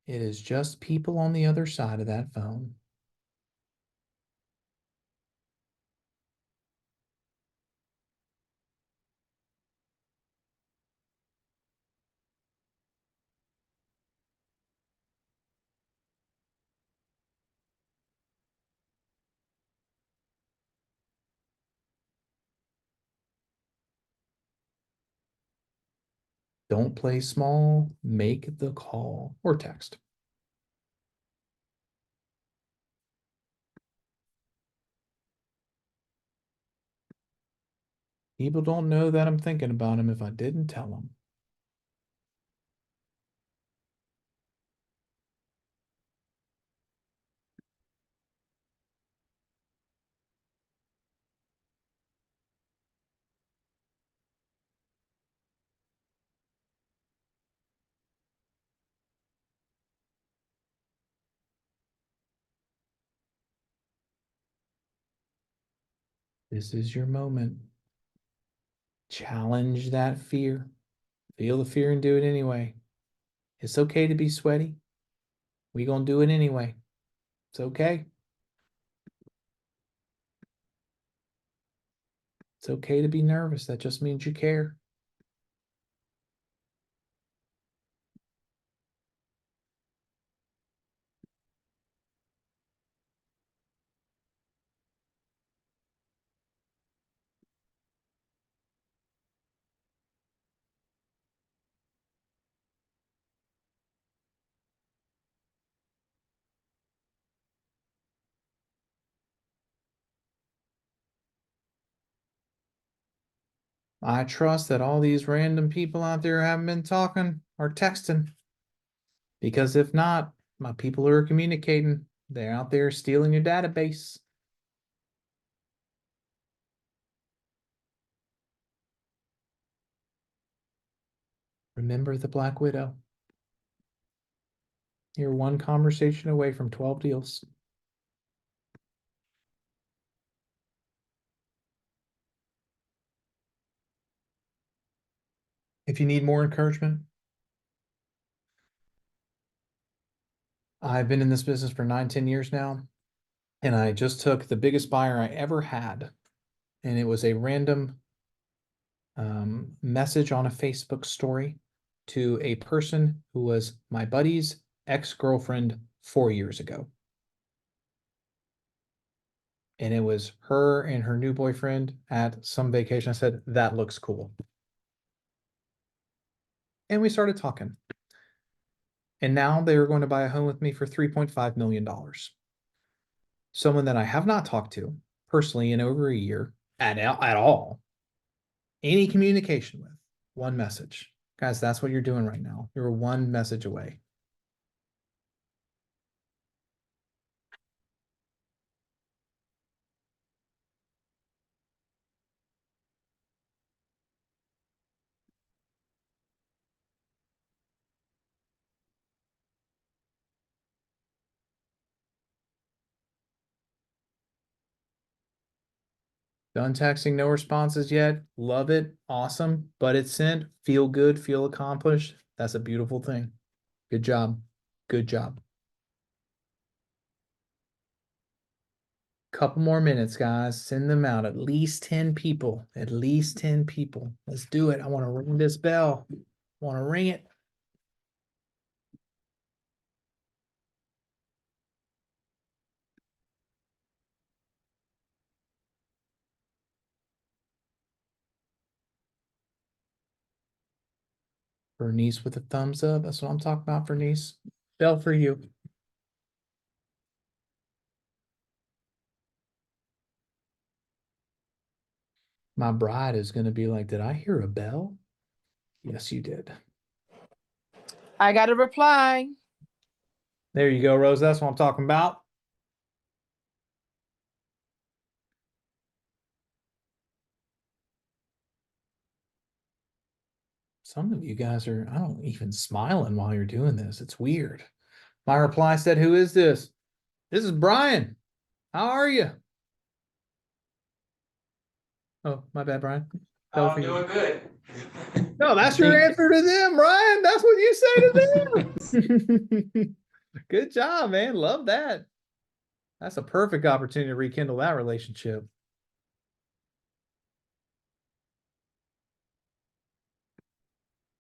It is just people on the other side of that phone. Don't play small, make the call or text. People don't know that I'm thinking about them if I didn't tell them. This is your moment. Challenge that fear. Feel the fear and do it anyway. It's okay to be sweaty. We're going to do it anyway. It's okay. It's okay to be nervous. That just means you care. I trust that all these random people out there haven't been talking or texting. Because if not, my people who are communicating, they're out there stealing your database. Remember the Black Widow. You're one conversation away from 12 deals. If you need more encouragement, I've been in this business for 9, 10 years now, and I just took the biggest buyer I ever had, and it was a random message on a Facebook story to a person who was my buddy's ex-girlfriend 4 years ago. And it was her and her new boyfriend at some vacation. I said, that looks cool. And we started talking. And now they are going to buy a home with me for $3.5 million. Someone that I have not talked to personally in over a year at all. Any communication with, one message. Guys, that's what you're doing right now. You're one message away. Done texting, no responses yet. Love it. Awesome. But it's sent. Feel good, feel accomplished. That's a beautiful thing. Good job. Good job. Couple more minutes, guys. Send them out. At least 10 people. At least 10 people. Let's do it. I want to ring this bell. Want to ring it. Bernice with a thumbs up. That's what I'm talking about, Bernice. Bell for you. My bride is going to be like, did I hear a bell? Yes, you did. I got a reply. There you go, Rose. That's what I'm talking about. Some of you guys are, I don't even smiling while you're doing this. It's weird. My reply said, who is this? This is Brian. How are you? Oh, my bad, Brian. I'm doing good. No, that's your answer to them, Brian. That's what you say to them. Good job, man. Love that. That's a perfect opportunity to rekindle that relationship.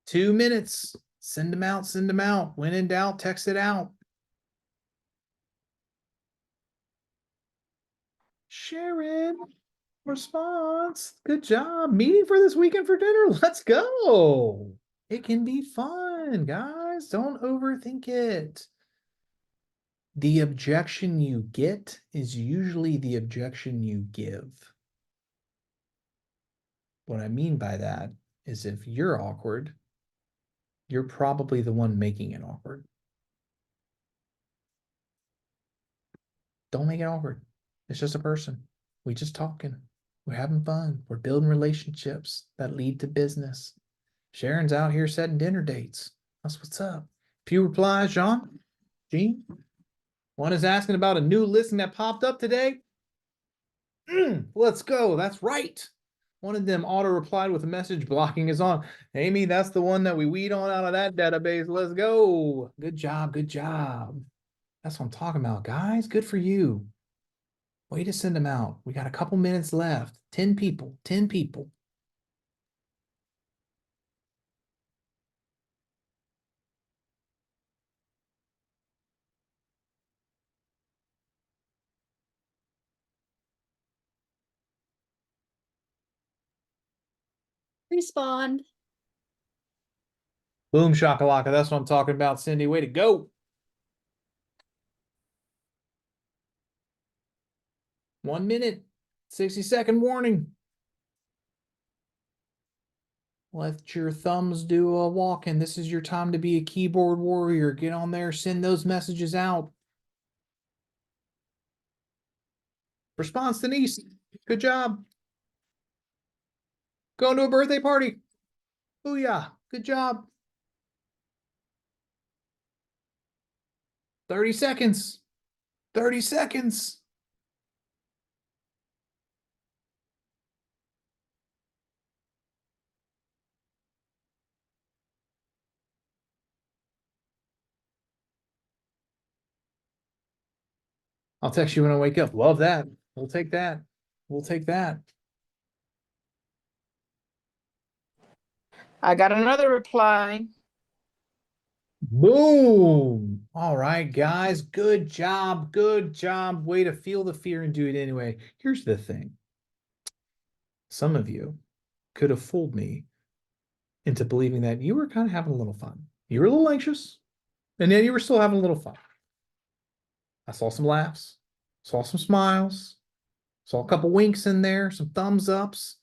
Two minutes. Send them out. Send them out. When in doubt, text it out. Sharon, response. Good job. Meeting for this weekend for dinner. Let's go. It can be fun, guys. Don't overthink it. The objection you get is usually the objection you give. What I mean by that is if you're awkward, you're probably the one making it awkward. Don't make it awkward. It's just a person. We just talking. We're having fun. We're building relationships that lead to business. Sharon's out here setting dinner dates. That's what's up. Few replies, John. Gene. One is asking about a new listing that popped up today. Let's go. That's right. One of them auto replied with a message blocking is on. Amy, that's the one that we weed on out of that database. Let's go. Good job. Good job. That's what I'm talking about, guys. Good for you. Way to send them out. We got a couple minutes left. 10 people. 10 people. Respond. Boom shakalaka. That's what I'm talking about, Cindy. Way to go. 1 minute. 60-second warning. Let your thumbs do a walking. This is your time to be a keyboard warrior. Get on there, send those messages out. Response, Denise. Good job. Going to a birthday party. Booyah. Good job. 30 seconds. 30 seconds. I'll text you when I wake up. Love that. We'll take that. We'll take that. I got another reply. Boom. All right, guys. Good job. Good job. Way to feel the fear and do it anyway. Here's the thing. Some of you could have fooled me into believing that you were kind of having a little fun. You were a little anxious, and then you were still having a little fun. I saw some laughs, saw some smiles, saw a couple winks in there, some thumbs ups.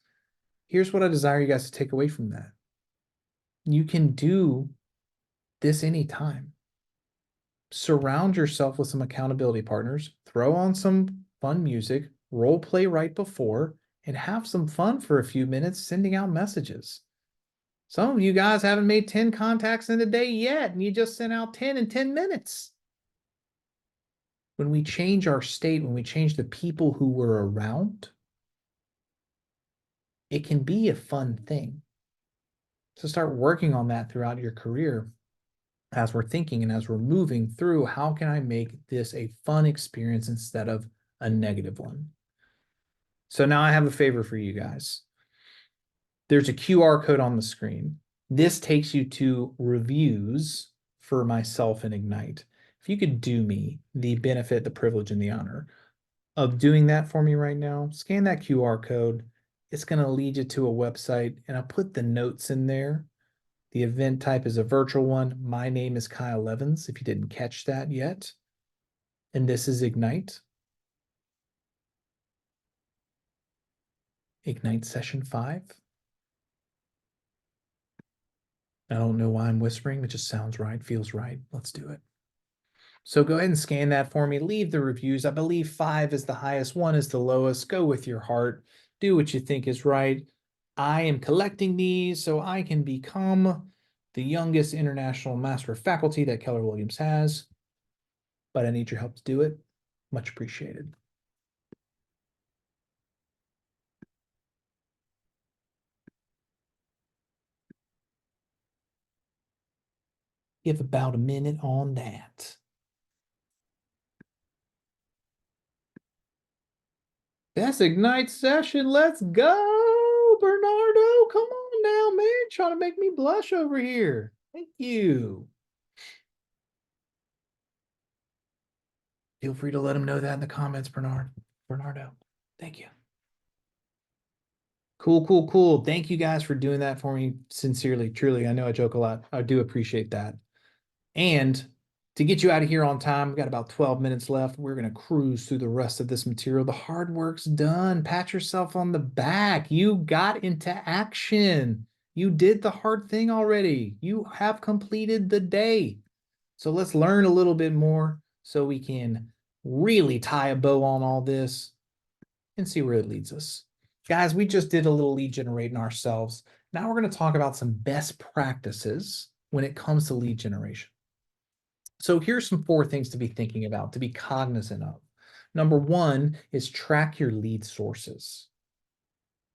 Here's what I desire you guys to take away from that. You can do this anytime. Surround yourself with some accountability partners, throw on some fun music, role play right before, and have some fun for a few minutes sending out messages. Some of you guys haven't made 10 contacts in a day yet, and you just sent out 10 in 10 minutes. When we change our state, when we change the people who we're around, it can be a fun thing. So start working on that throughout your career as we're thinking and as we're moving through, how can I make this a fun experience instead of a negative one? So now I have a favor for you guys. There's a QR code on the screen. This takes you to reviews for myself and Ignite. If you could do me the benefit, the privilege, and the honor of doing that for me right now, scan that QR code. It's going to lead you to a website, and I'll put the notes in there. The event type is a virtual one. My name is Kyle Evans, if you didn't catch that yet. And this is Ignite. Ignite session 5. I don't know why I'm whispering. It just sounds right, feels right. Let's do it. So go ahead and scan that for me. Leave the reviews. I believe 5 is the highest, 1 is the lowest. Go with your heart. Do what you think is right. I am collecting these so I can become the youngest international master of faculty that Keller Williams has. But I need your help to do it. Much appreciated. Give about a minute on that. That's Ignite session. Let's go, Bernardo. Come on now, man. Trying to make me blush over here. Thank you. Feel free to let him know that in the comments, Bernardo. Thank you. Cool, cool, cool. Thank you guys for doing that for me. Sincerely, truly. I know I joke a lot. I do appreciate that. And to get you out of here on time, we've got about 12 minutes left. We're going to cruise through the rest of this material. The hard work's done. Pat yourself on the back. You got into action. You did the hard thing already. You have completed the day. So let's learn a little bit more so we can really tie a bow on all this and see where it leads us. Guys, we just did a little lead generating ourselves. Now we're going to talk about some best practices when it comes to lead generation. So here's some 4 things to be thinking about, to be cognizant of. Number 1 is track your lead sources.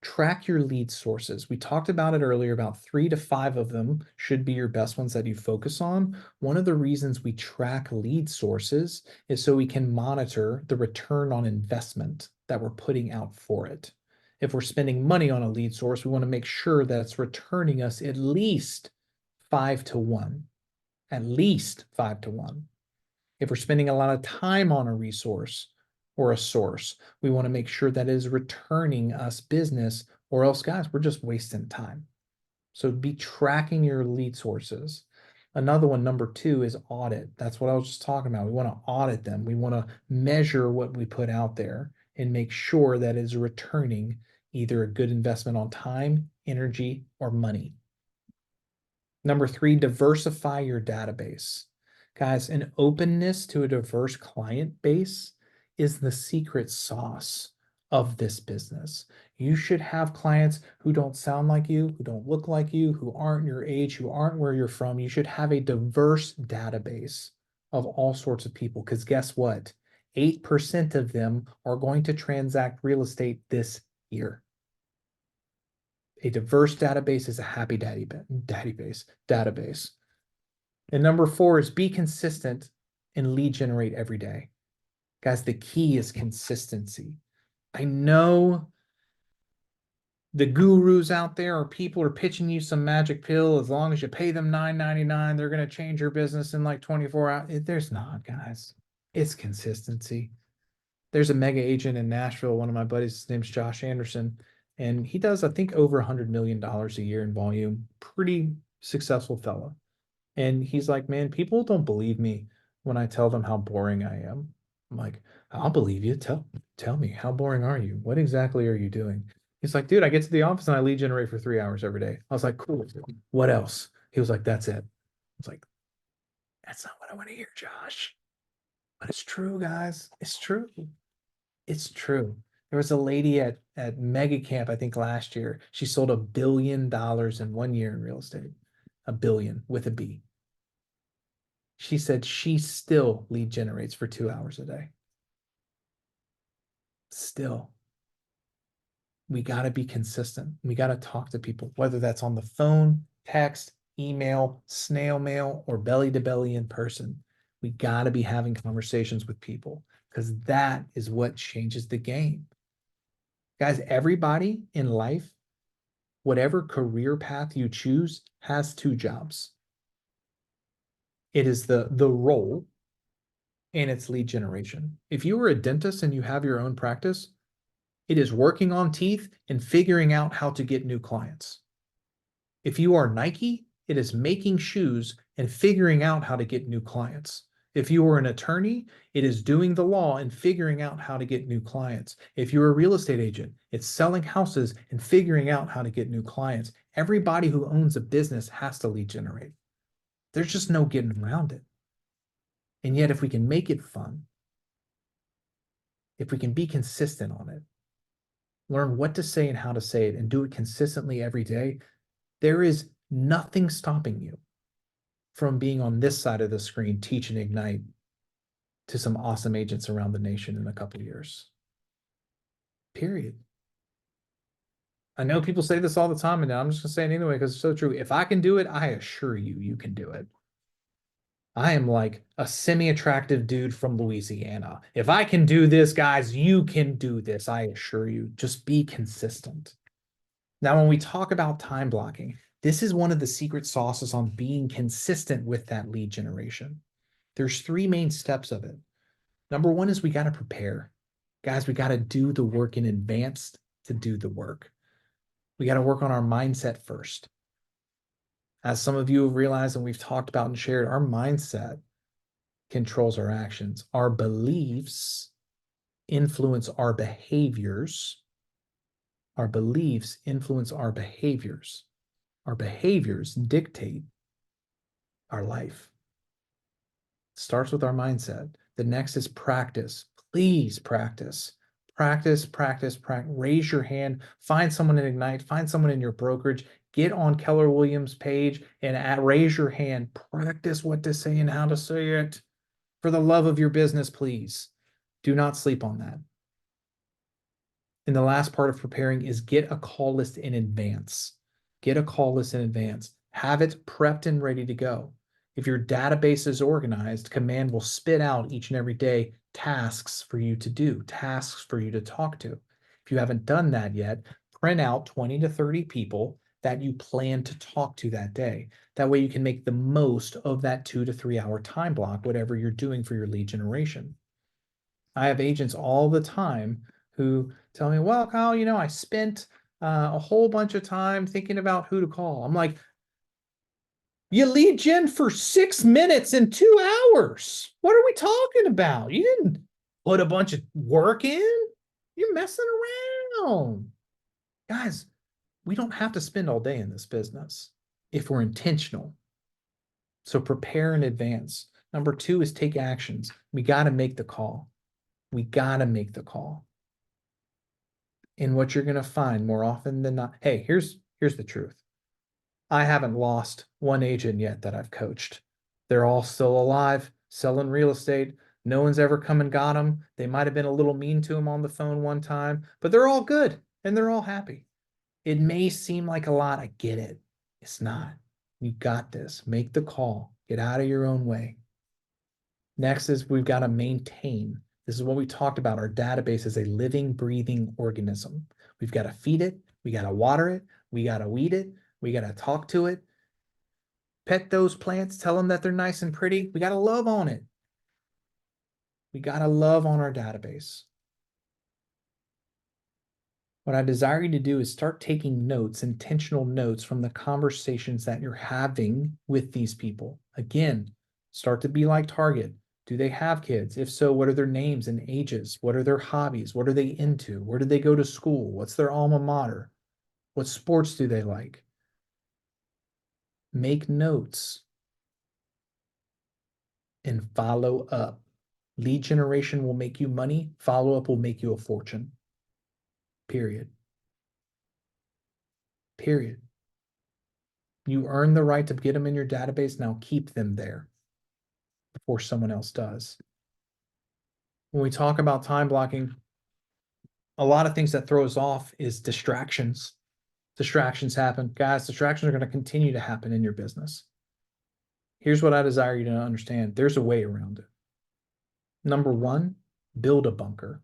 Track your lead sources. We talked about it earlier, about 3 to 5 of them should be your best ones that you focus on. One of the reasons we track lead sources is so we can monitor the return on investment that we're putting out for it. If we're spending money on a lead source, we want to make sure that it's returning us at least 5 to 1. At least 5 to 1. If we're spending a lot of time on a resource or a source, we want to make sure that it is returning us business, or else, guys, we're just wasting time. So be tracking your lead sources. Another one, number 2, is audit. That's what I was just talking about. We want to audit them. We want to measure what we put out there and make sure that it's returning either a good investment on time, energy, or money. Number 3, diversify your database. Guys, an openness to a diverse client base is the secret sauce of this business. You should have clients who don't sound like you, who don't look like you, who aren't your age, who aren't where you're from. You should have a diverse database of all sorts of people, because guess what? 8% of them are going to transact real estate this year. A diverse database is a happy database. And number 4 is be consistent and lead generate every day. Guys, the key is consistency. I know the gurus out there or people are pitching you some magic pill. As long as you pay them $9.99, they're going to change your business in like 24 hours. There's not, guys. It's consistency. There's a mega agent in Nashville. One of my buddies, his name's Josh Anderson, and he does, I think, over $100 million a year in volume. Pretty successful fella. And he's like, man, people don't believe me when I tell them how boring I am. I'm like, I'll believe you. Tell me, how boring are you? What exactly are you doing? He's like, dude, I get to the office and I lead generate for 3 hours every day. I was like, cool. What else? He was like, that's it. I was like, that's not what I want to hear, Josh. But it's true, guys. It's true. It's true. There was a lady at Mega Camp, I think last year. She sold $1 billion in 1 year in real estate. $1 billion with a B. She said she still lead generates for 2 hours a day. Still. We got to be consistent. We got to talk to people, whether that's on the phone, text, email, snail mail, or belly to belly in person. We got to be having conversations with people because that is what changes the game. Guys, everybody in life, whatever career path you choose, has two jobs. It is the role and it's lead generation. If you are a dentist and you have your own practice, it is working on teeth and figuring out how to get new clients. If you are Nike, it is making shoes and figuring out how to get new clients. If you are an attorney, it is doing the law and figuring out how to get new clients. If you're a real estate agent, it's selling houses and figuring out how to get new clients. Everybody who owns a business has to lead generate. There's just no getting around it. And yet, if we can make it fun, if we can be consistent on it, learn what to say and how to say it, and do it consistently every day, there is nothing stopping you from being on this side of the screen, Teach and Ignite, to some awesome agents around the nation in a couple of years. Period. I know people say this all the time, and I'm just going to say it anyway because it's so true. If I can do it, I assure you, you can do it. I am like a semi-attractive dude from Louisiana. If I can do this, guys, you can do this. I assure you. Just be consistent. Now, when we talk about time blocking, this is one of the secret sauces on being consistent with that lead generation. There's 3 main steps of it. Number 1 is we got to prepare. Guys, we got to do the work in advance to do the work. We got to work on our mindset first. As some of you have realized and we've talked about and shared, our mindset controls our actions. Our beliefs influence our behaviors. Our beliefs influence our behaviors. Our behaviors dictate our life. It starts with our mindset. The next is practice. Please practice. Practice, practice, practice. Raise your hand. Find someone in Ignite. Find someone in your brokerage. Get on Keller Williams' page and raise your hand. Practice what to say and how to say it. For the love of your business, please. Do not sleep on that. And the last part of preparing is get a call list in advance. Get a call list in advance. Have it prepped and ready to go. If your database is organized, Command will spit out each and every day tasks for you to do, tasks for you to talk to. If you haven't done that yet, print out 20 to 30 people that you plan to talk to that day. That way you can make the most of that 2 to 3 hour time block, whatever you're doing for your lead generation. I have agents all the time who tell me, well, Kyle, I spent a whole bunch of time thinking about who to call. I'm like, you lead gen for 6 minutes and 2 hours. What are we talking about? You didn't put a bunch of work in. You're messing around. Guys, we don't have to spend all day in this business if we're intentional. So prepare in advance. Number 2 is take actions. We got to make the call. We got to make the call. And what you're going to find more often than not, hey, here's the truth. I haven't lost one agent yet that I've coached. They're all still alive, selling real estate. No one's ever come and got them. They might have been a little mean to them on the phone one time, but they're all good and they're all happy. It may seem like a lot. I get it. It's not. You got this. Make the call. Get out of your own way. Next is we've got to maintain. This is what we talked about. Our database is a living, breathing organism. We've got to feed it, We got to water it. We got to weed it. We got to talk to it. Pet those plants. Tell them that they're nice and pretty. We got to love on it. We got to love on our database. What I desire you to do is start taking notes, intentional notes from the conversations that you're having with these people. Again, start to be like Target. Do they have kids? If so, what are their names and ages? What are their hobbies? What are they into? Where do they go to school? What's their alma mater? What sports do they like? Make notes and follow up. Lead generation will make you money. Follow up will make you a fortune. Period. Period. You earn the right to get them in your database. Now keep them there before someone else does. When we talk about time blocking, a lot of things that throw us off is distractions. Distractions happen. Guys, distractions are going to continue to happen in your business. Here's what I desire you to understand. There's a way around it. Number one, build a bunker.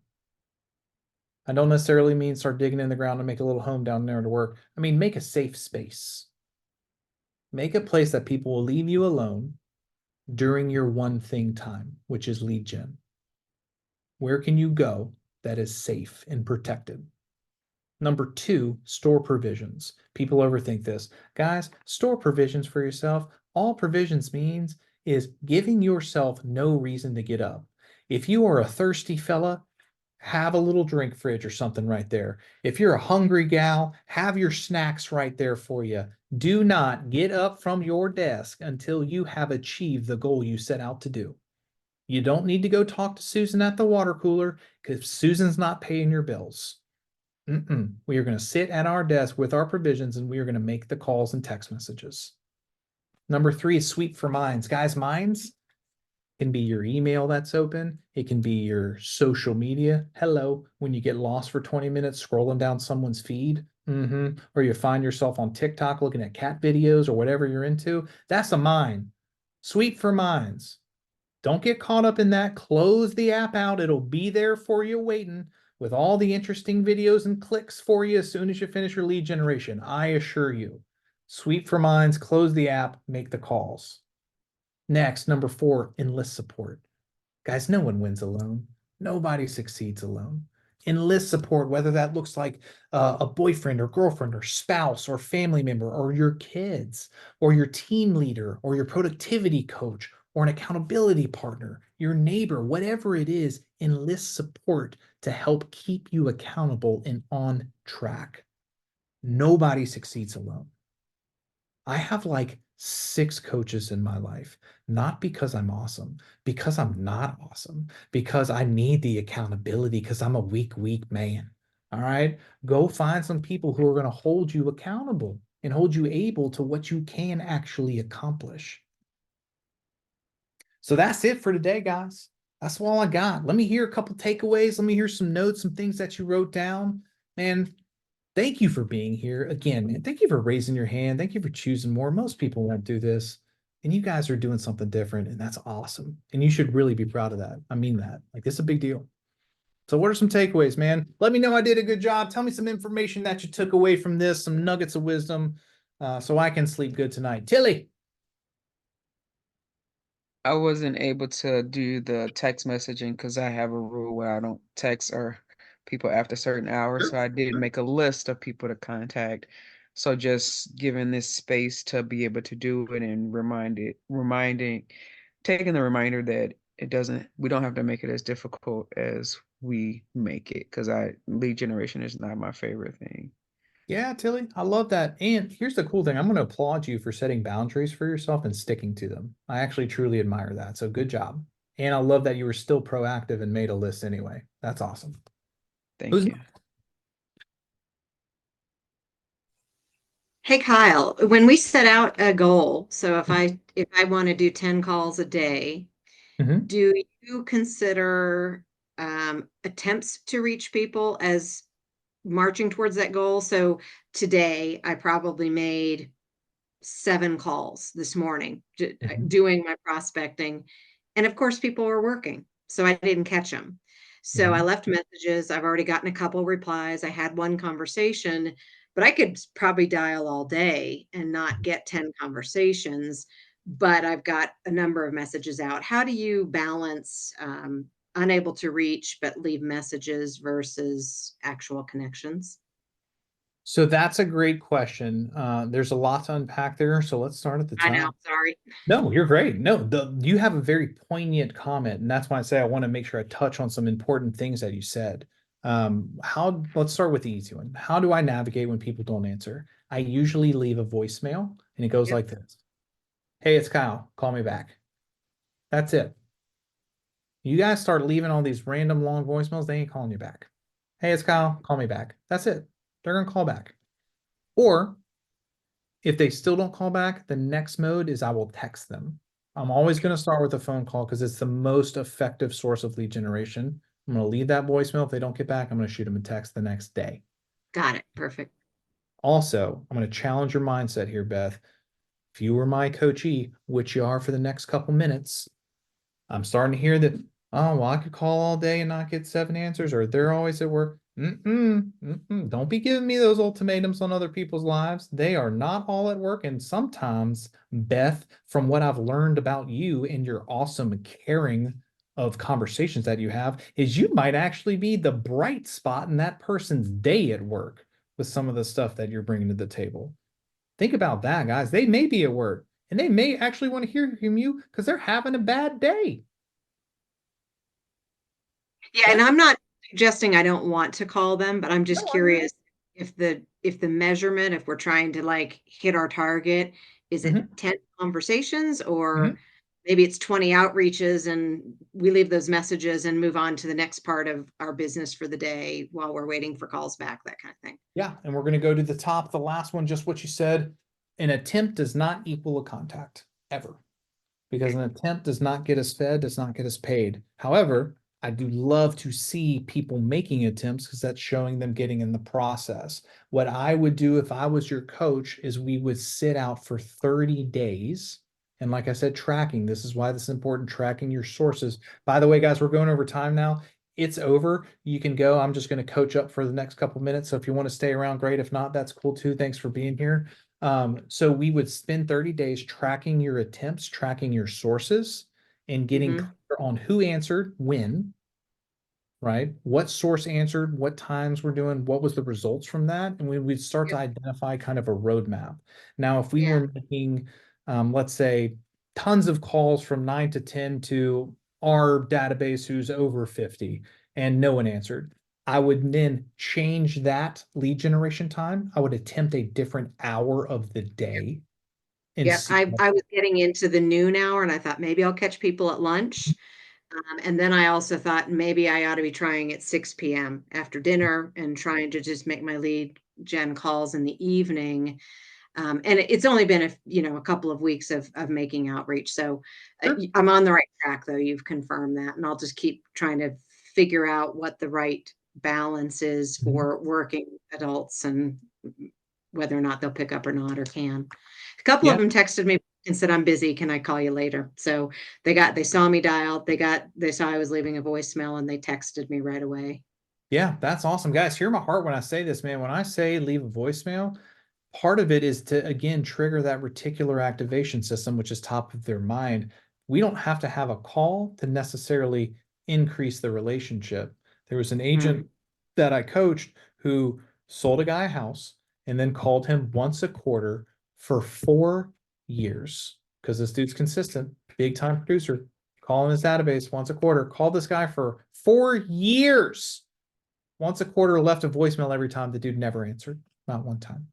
I don't necessarily mean start digging in the ground and make a little home down there to work. I mean, make a safe space. Make a place that people will leave you alone during your one thing time, which is lead gen. Where can you go that is safe and protected? Number two, store provisions. People overthink this. Guys, store provisions for yourself. All provisions means is giving yourself no reason to get up. If you are a thirsty fella, have a little drink fridge or something right there. If you're a hungry gal, have your snacks right there for you. Do not get up from your desk until you have achieved the goal you set out to do. You don't need to go talk to Susan at the water cooler because Susan's not paying your bills. We are going to sit at our desk with our provisions and we are going to make the calls and text messages. Number three is sweep for minds. Guys, minds can be your email that's open. It can be your social media. Hello, when you get lost for 20 minutes scrolling down someone's feed, or you find yourself on TikTok looking at cat videos or whatever you're into, that's a mind. Sweep for minds. Don't get caught up in that. Close the app out. It'll be there for you waiting with all the interesting videos and clicks for you as soon as you finish your lead generation. I assure you. Sweep for minds, close the app, make the calls. Next, number four, enlist support. Guys, no one wins alone. Nobody succeeds alone. Enlist support, whether that looks like a boyfriend or girlfriend or spouse or family member or your kids or your team leader or your productivity coach or an accountability partner, your neighbor, whatever it is, enlist support to help keep you accountable and on track. Nobody succeeds alone. I have like 6 coaches in my life, not because I'm awesome, because I'm not awesome, because I need the accountability, because I'm a weak man. All right. Go find some people who are going to hold you accountable and hold you able to what you can actually accomplish. So that's it for today, guys. That's all I got. Let me hear a couple takeaways. Let me hear some notes, some things that you wrote down. Man, thank you for being here. Again, man, thank you for raising your hand. Thank you for choosing more. Most people won't do this. And you guys are doing something different, and that's awesome. And you should really be proud of that. I mean that. Like, this is a big deal. So what are some takeaways, man? Let me know I did a good job. Tell me some information that you took away from this, some nuggets of wisdom, so I can sleep good tonight. Tilly. I wasn't able to do the text messaging because I have a rule where I don't text or people after certain hours. So I did make a list of people to contact. So just giving this space to be able to do it and taking the reminder that we don't have to make it as difficult as we make it, because lead generation is not my favorite thing. Yeah, Tilly, I love that. And here's the cool thing. I'm going to applaud you for setting boundaries for yourself and sticking to them. I actually truly admire that. So good job. And I love that you were still proactive and made a list anyway. That's awesome. Thank you. Hey, Kyle, when we set out a goal, so if I want to do 10 calls a day, do you consider attempts to reach people as marching towards that goal? So today I probably made 7 calls this morning doing my prospecting. And of course, people were working, so I didn't catch them. So I left messages. I've already gotten a couple replies. I had one conversation, but I could probably dial all day and not get 10 conversations, but I've got a number of messages out. How do you balance unable to reach but leave messages versus actual connections? So that's a great question. There's a lot to unpack there. So let's start at the I know, top. sorry. No, you're great. No, you have a very poignant comment, and that's why I say I want to make sure I touch on some important things that you said. Let's start with the easy one. How do I navigate when people don't answer? I usually leave a voicemail, and it goes Yep. like this. Hey, it's Kyle. Call me back. That's it. You guys start leaving all these random long voicemails, they ain't calling you back. Hey, it's Kyle. Call me back. That's it. They're going to call back. Or if they still don't call back, the next mode is I will text them. I'm always going to start with a phone call because it's the most effective source of lead generation. I'm going to leave that voicemail. If they don't get back, I'm going to shoot them a text the next day. Got it. Perfect. Also, I'm going to challenge your mindset here, Beth. If you were my coachee, which you are for the next couple minutes, I'm starting to hear that, oh, well, I could call all day and not get 7 answers, or they're always at work. Don't be giving me those ultimatums on other people's lives. They are not all at work. And sometimes, Beth, from what I've learned about you and your awesome caring of conversations that you have, is you might actually be the bright spot in that person's day at work with some of the stuff that you're bringing to the table. Think about that, guys. They may be at work and they may actually want to hear from you because they're having a bad day. Yeah, and I'm not suggesting I don't want to call them, but I'm just No, I hear you. curious if the measurement, if we're trying to like hit our target, is it 10 conversations or maybe it's 20 outreaches and we leave those messages and move on to the next part of our business for the day while we're waiting for calls back, that kind of thing. Yeah, and we're going to go to the top, the last one, just what you said. An attempt does not equal a contact ever, because an attempt does not get us fed, does not get us paid. However, I do love to see people making attempts because that's showing them getting in the process. What I would do if I was your coach is we would sit out for 30 days. And like I said, tracking, this is why this is important, tracking your sources. By the way, guys, we're going over time now. It's over. You can go. I'm just going to coach up for the next couple minutes. So if you want to stay around, great. If not, that's cool too. Thanks for being here. So we would spend 30 days tracking your attempts, tracking your sources, and getting clear on who answered when, right? What source answered, what times we're doing, what was the results from that, and we'd start to identify kind of a roadmap. Now, if we were making, let's say, tons of calls from 9 to 10 to our database who's over 50 and no one answered, I would then change that lead generation time. I would attempt a different hour of the day. And see I was getting into the noon hour and I thought maybe I'll catch people at lunch. And then I also thought maybe I ought to be trying at 6 p.m. after dinner and trying to just make my lead gen calls in the evening. And it's only been a couple of weeks of making outreach. So I'm on the right track, though. You've confirmed that, and I'll just keep trying to figure out what the right balance is for working adults and whether or not they'll pick up or not or can. A couple of them texted me and said, I'm busy. Can I call you later? So they saw me dial. They saw I was leaving a voicemail and they texted me right away. Yeah, that's awesome. Guys, hear my heart when I say this, man. When I say leave a voicemail, part of it is to, again, trigger that reticular activation system, which is top of their mind. We don't have to have a call to necessarily increase the relationship. There was an agent that I coached who sold a guy a house and then called him once a quarter for 4 years because this dude's consistent, big time producer, calling his database once a quarter, called this guy for 4 years. Once a quarter, left a voicemail every time. The dude never answered, not one time.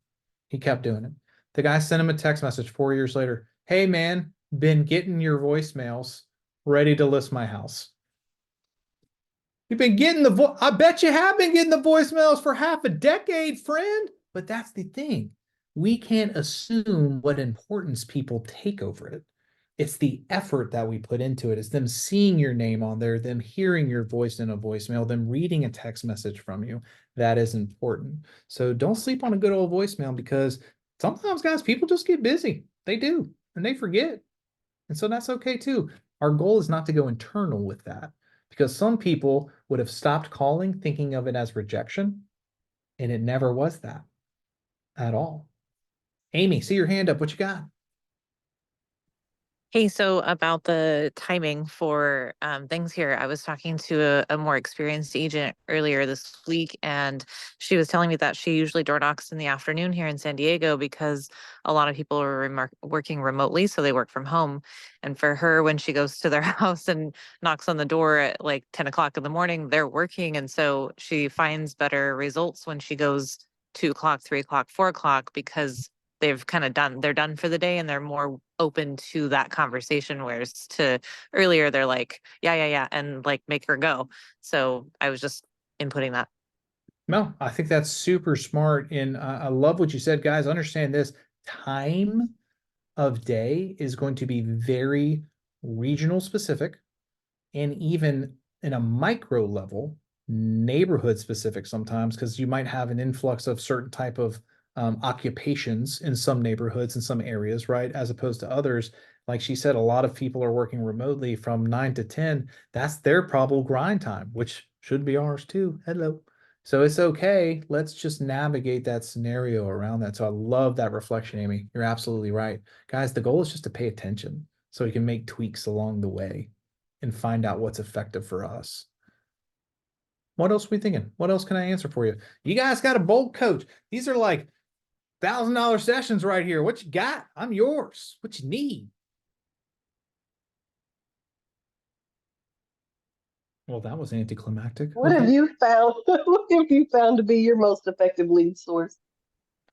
He kept doing it. The guy sent him a text message 4 years later. Hey, man, been getting your voicemails, ready to list my house. You've been getting I bet you have been getting the voicemails for half a decade, friend. But that's the thing. We can't assume what importance people take over it. It's the effort that we put into it. It's them seeing your name on there, them hearing your voice in a voicemail, them reading a text message from you. That is important. So don't sleep on a good old voicemail because sometimes, guys, people just get busy. They do, and they forget. And so that's okay too. Our goal is not to go internal with that because some people would have stopped calling thinking of it as rejection, and it never was that. at all. Amy, see your hand up. What you got? Hey, so about the timing for things here, I was talking to a more experienced agent earlier this week, and she was telling me that she usually door knocks in the afternoon here in San Diego because a lot of people are working remotely, so they work from home. And for her, when she goes to their house and knocks on the door at like 10 o'clock in the morning, they're working. And so she finds better results when she goes 2 o'clock, 3 o'clock, 4 o'clock, because they're done for the day and they're more open to that conversation. Whereas to earlier, they're like, yeah, and like make her go. So I was just inputting that. No, I think that's super smart. And I love what you said, guys. Understand this time of day is going to be very regional specific, and even in a micro level, neighborhood specific sometimes, because you might have an influx of certain type of occupations in some neighborhoods in some areas, right? As opposed to others. Like she said, a lot of people are working remotely from 9 to 10. That's their probable grind time, which should be ours too. Hello. So it's okay. Let's just navigate that scenario around that. So I love that reflection, Amy. You're absolutely right. Guys, the goal is just to pay attention so we can make tweaks along the way and find out what's effective for us. What else are we thinking? What else can I answer for you? You guys got a bold coach. These are like $1,000 sessions right here. What you got? I'm yours. What you need? Well, that was anticlimactic. What have you found? What have you found to be your most effective lead source?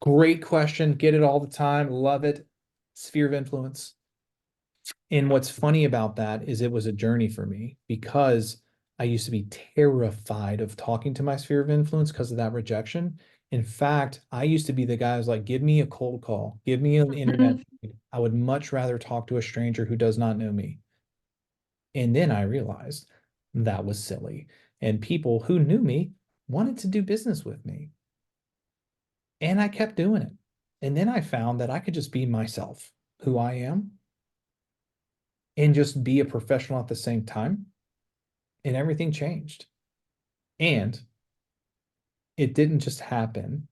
Great question. Get it all the time. Love it. Sphere of influence. And what's funny about that is it was a journey for me because I used to be terrified of talking to my sphere of influence because of that rejection. In fact, I used to be the guy who's like, give me a cold call, give me an internet. I would much rather talk to a stranger who does not know me. And then I realized that was silly. And people who knew me wanted to do business with me. And I kept doing it. And then I found that I could just be myself, who I am, and just be a professional at the same time. And everything changed. And it didn't just happen.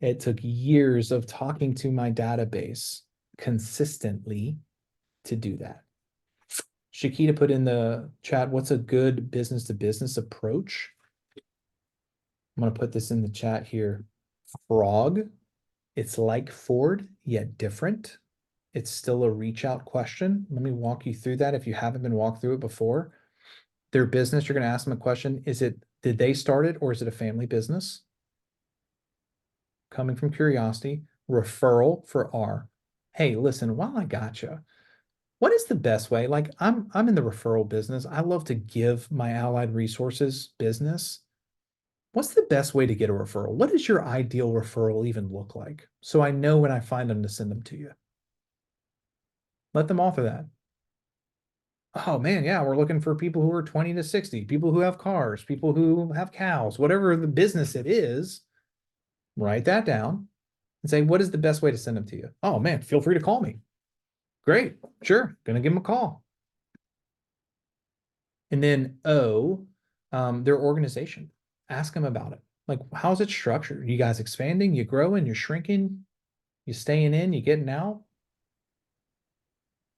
It took years of talking to my database consistently to do that. Shakita put in the chat, what's a good business to business approach? I'm going to put this in the chat here. Frog. It's like Ford, yet different. It's still a reach out question. Let me walk you through that if you haven't been walked through it before. Their business, you're going to ask them a question. Did they start it or is it a family business? Coming from curiosity. Referral for R. Hey, listen, while I got you, what is the best way? Like I'm in the referral business. I love to give my allied resources business. What's the best way to get a referral? What does your ideal referral even look like? So I know when I find them to send them to you. Let them author that. Oh man, yeah, we're looking for people who are 20 to 60, people who have cars, people who have cows, whatever the business it is. Write that down and say, what is the best way to send them to you? Oh man, feel free to call me. Great, sure, gonna give them a call. And then their organization. Ask them about it. Like, how's it structured? You guys expanding, you growing, you're shrinking, you staying in, you getting out?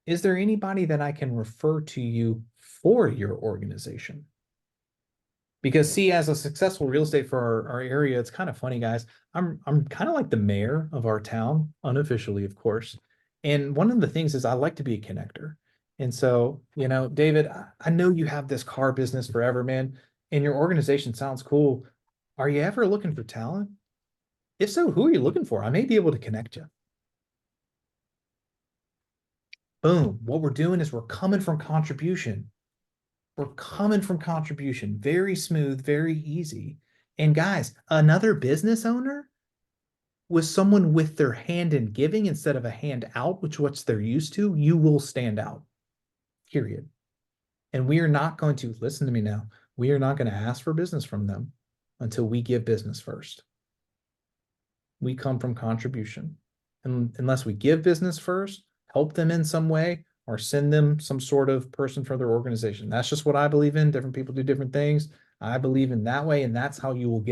Is there anybody that I can refer to you for your organization? Because see, as a successful real estate for our area, it's kind of funny, guys. I'm kind of like the mayor of our town, unofficially, of course. And one of the things is I like to be a connector. And so, David, I know you have this car business forever, man, and your organization sounds cool. Are you ever looking for talent? If so, who are you looking for? I may be able to connect you. Boom. What we're doing is we're coming from contribution. We're coming from contribution. Very smooth, very easy. And guys, another business owner with someone with their hand in giving instead of a hand out, which what they're used to, you will stand out. Period. And we are not going to, listen to me now, we are not going to ask for business from them until we give business first. We come from contribution. And unless we give business first, help them in some way, or send them some sort of person for their organization. That's just what I believe in. Different people do different things. I believe in that way, and that's how you will get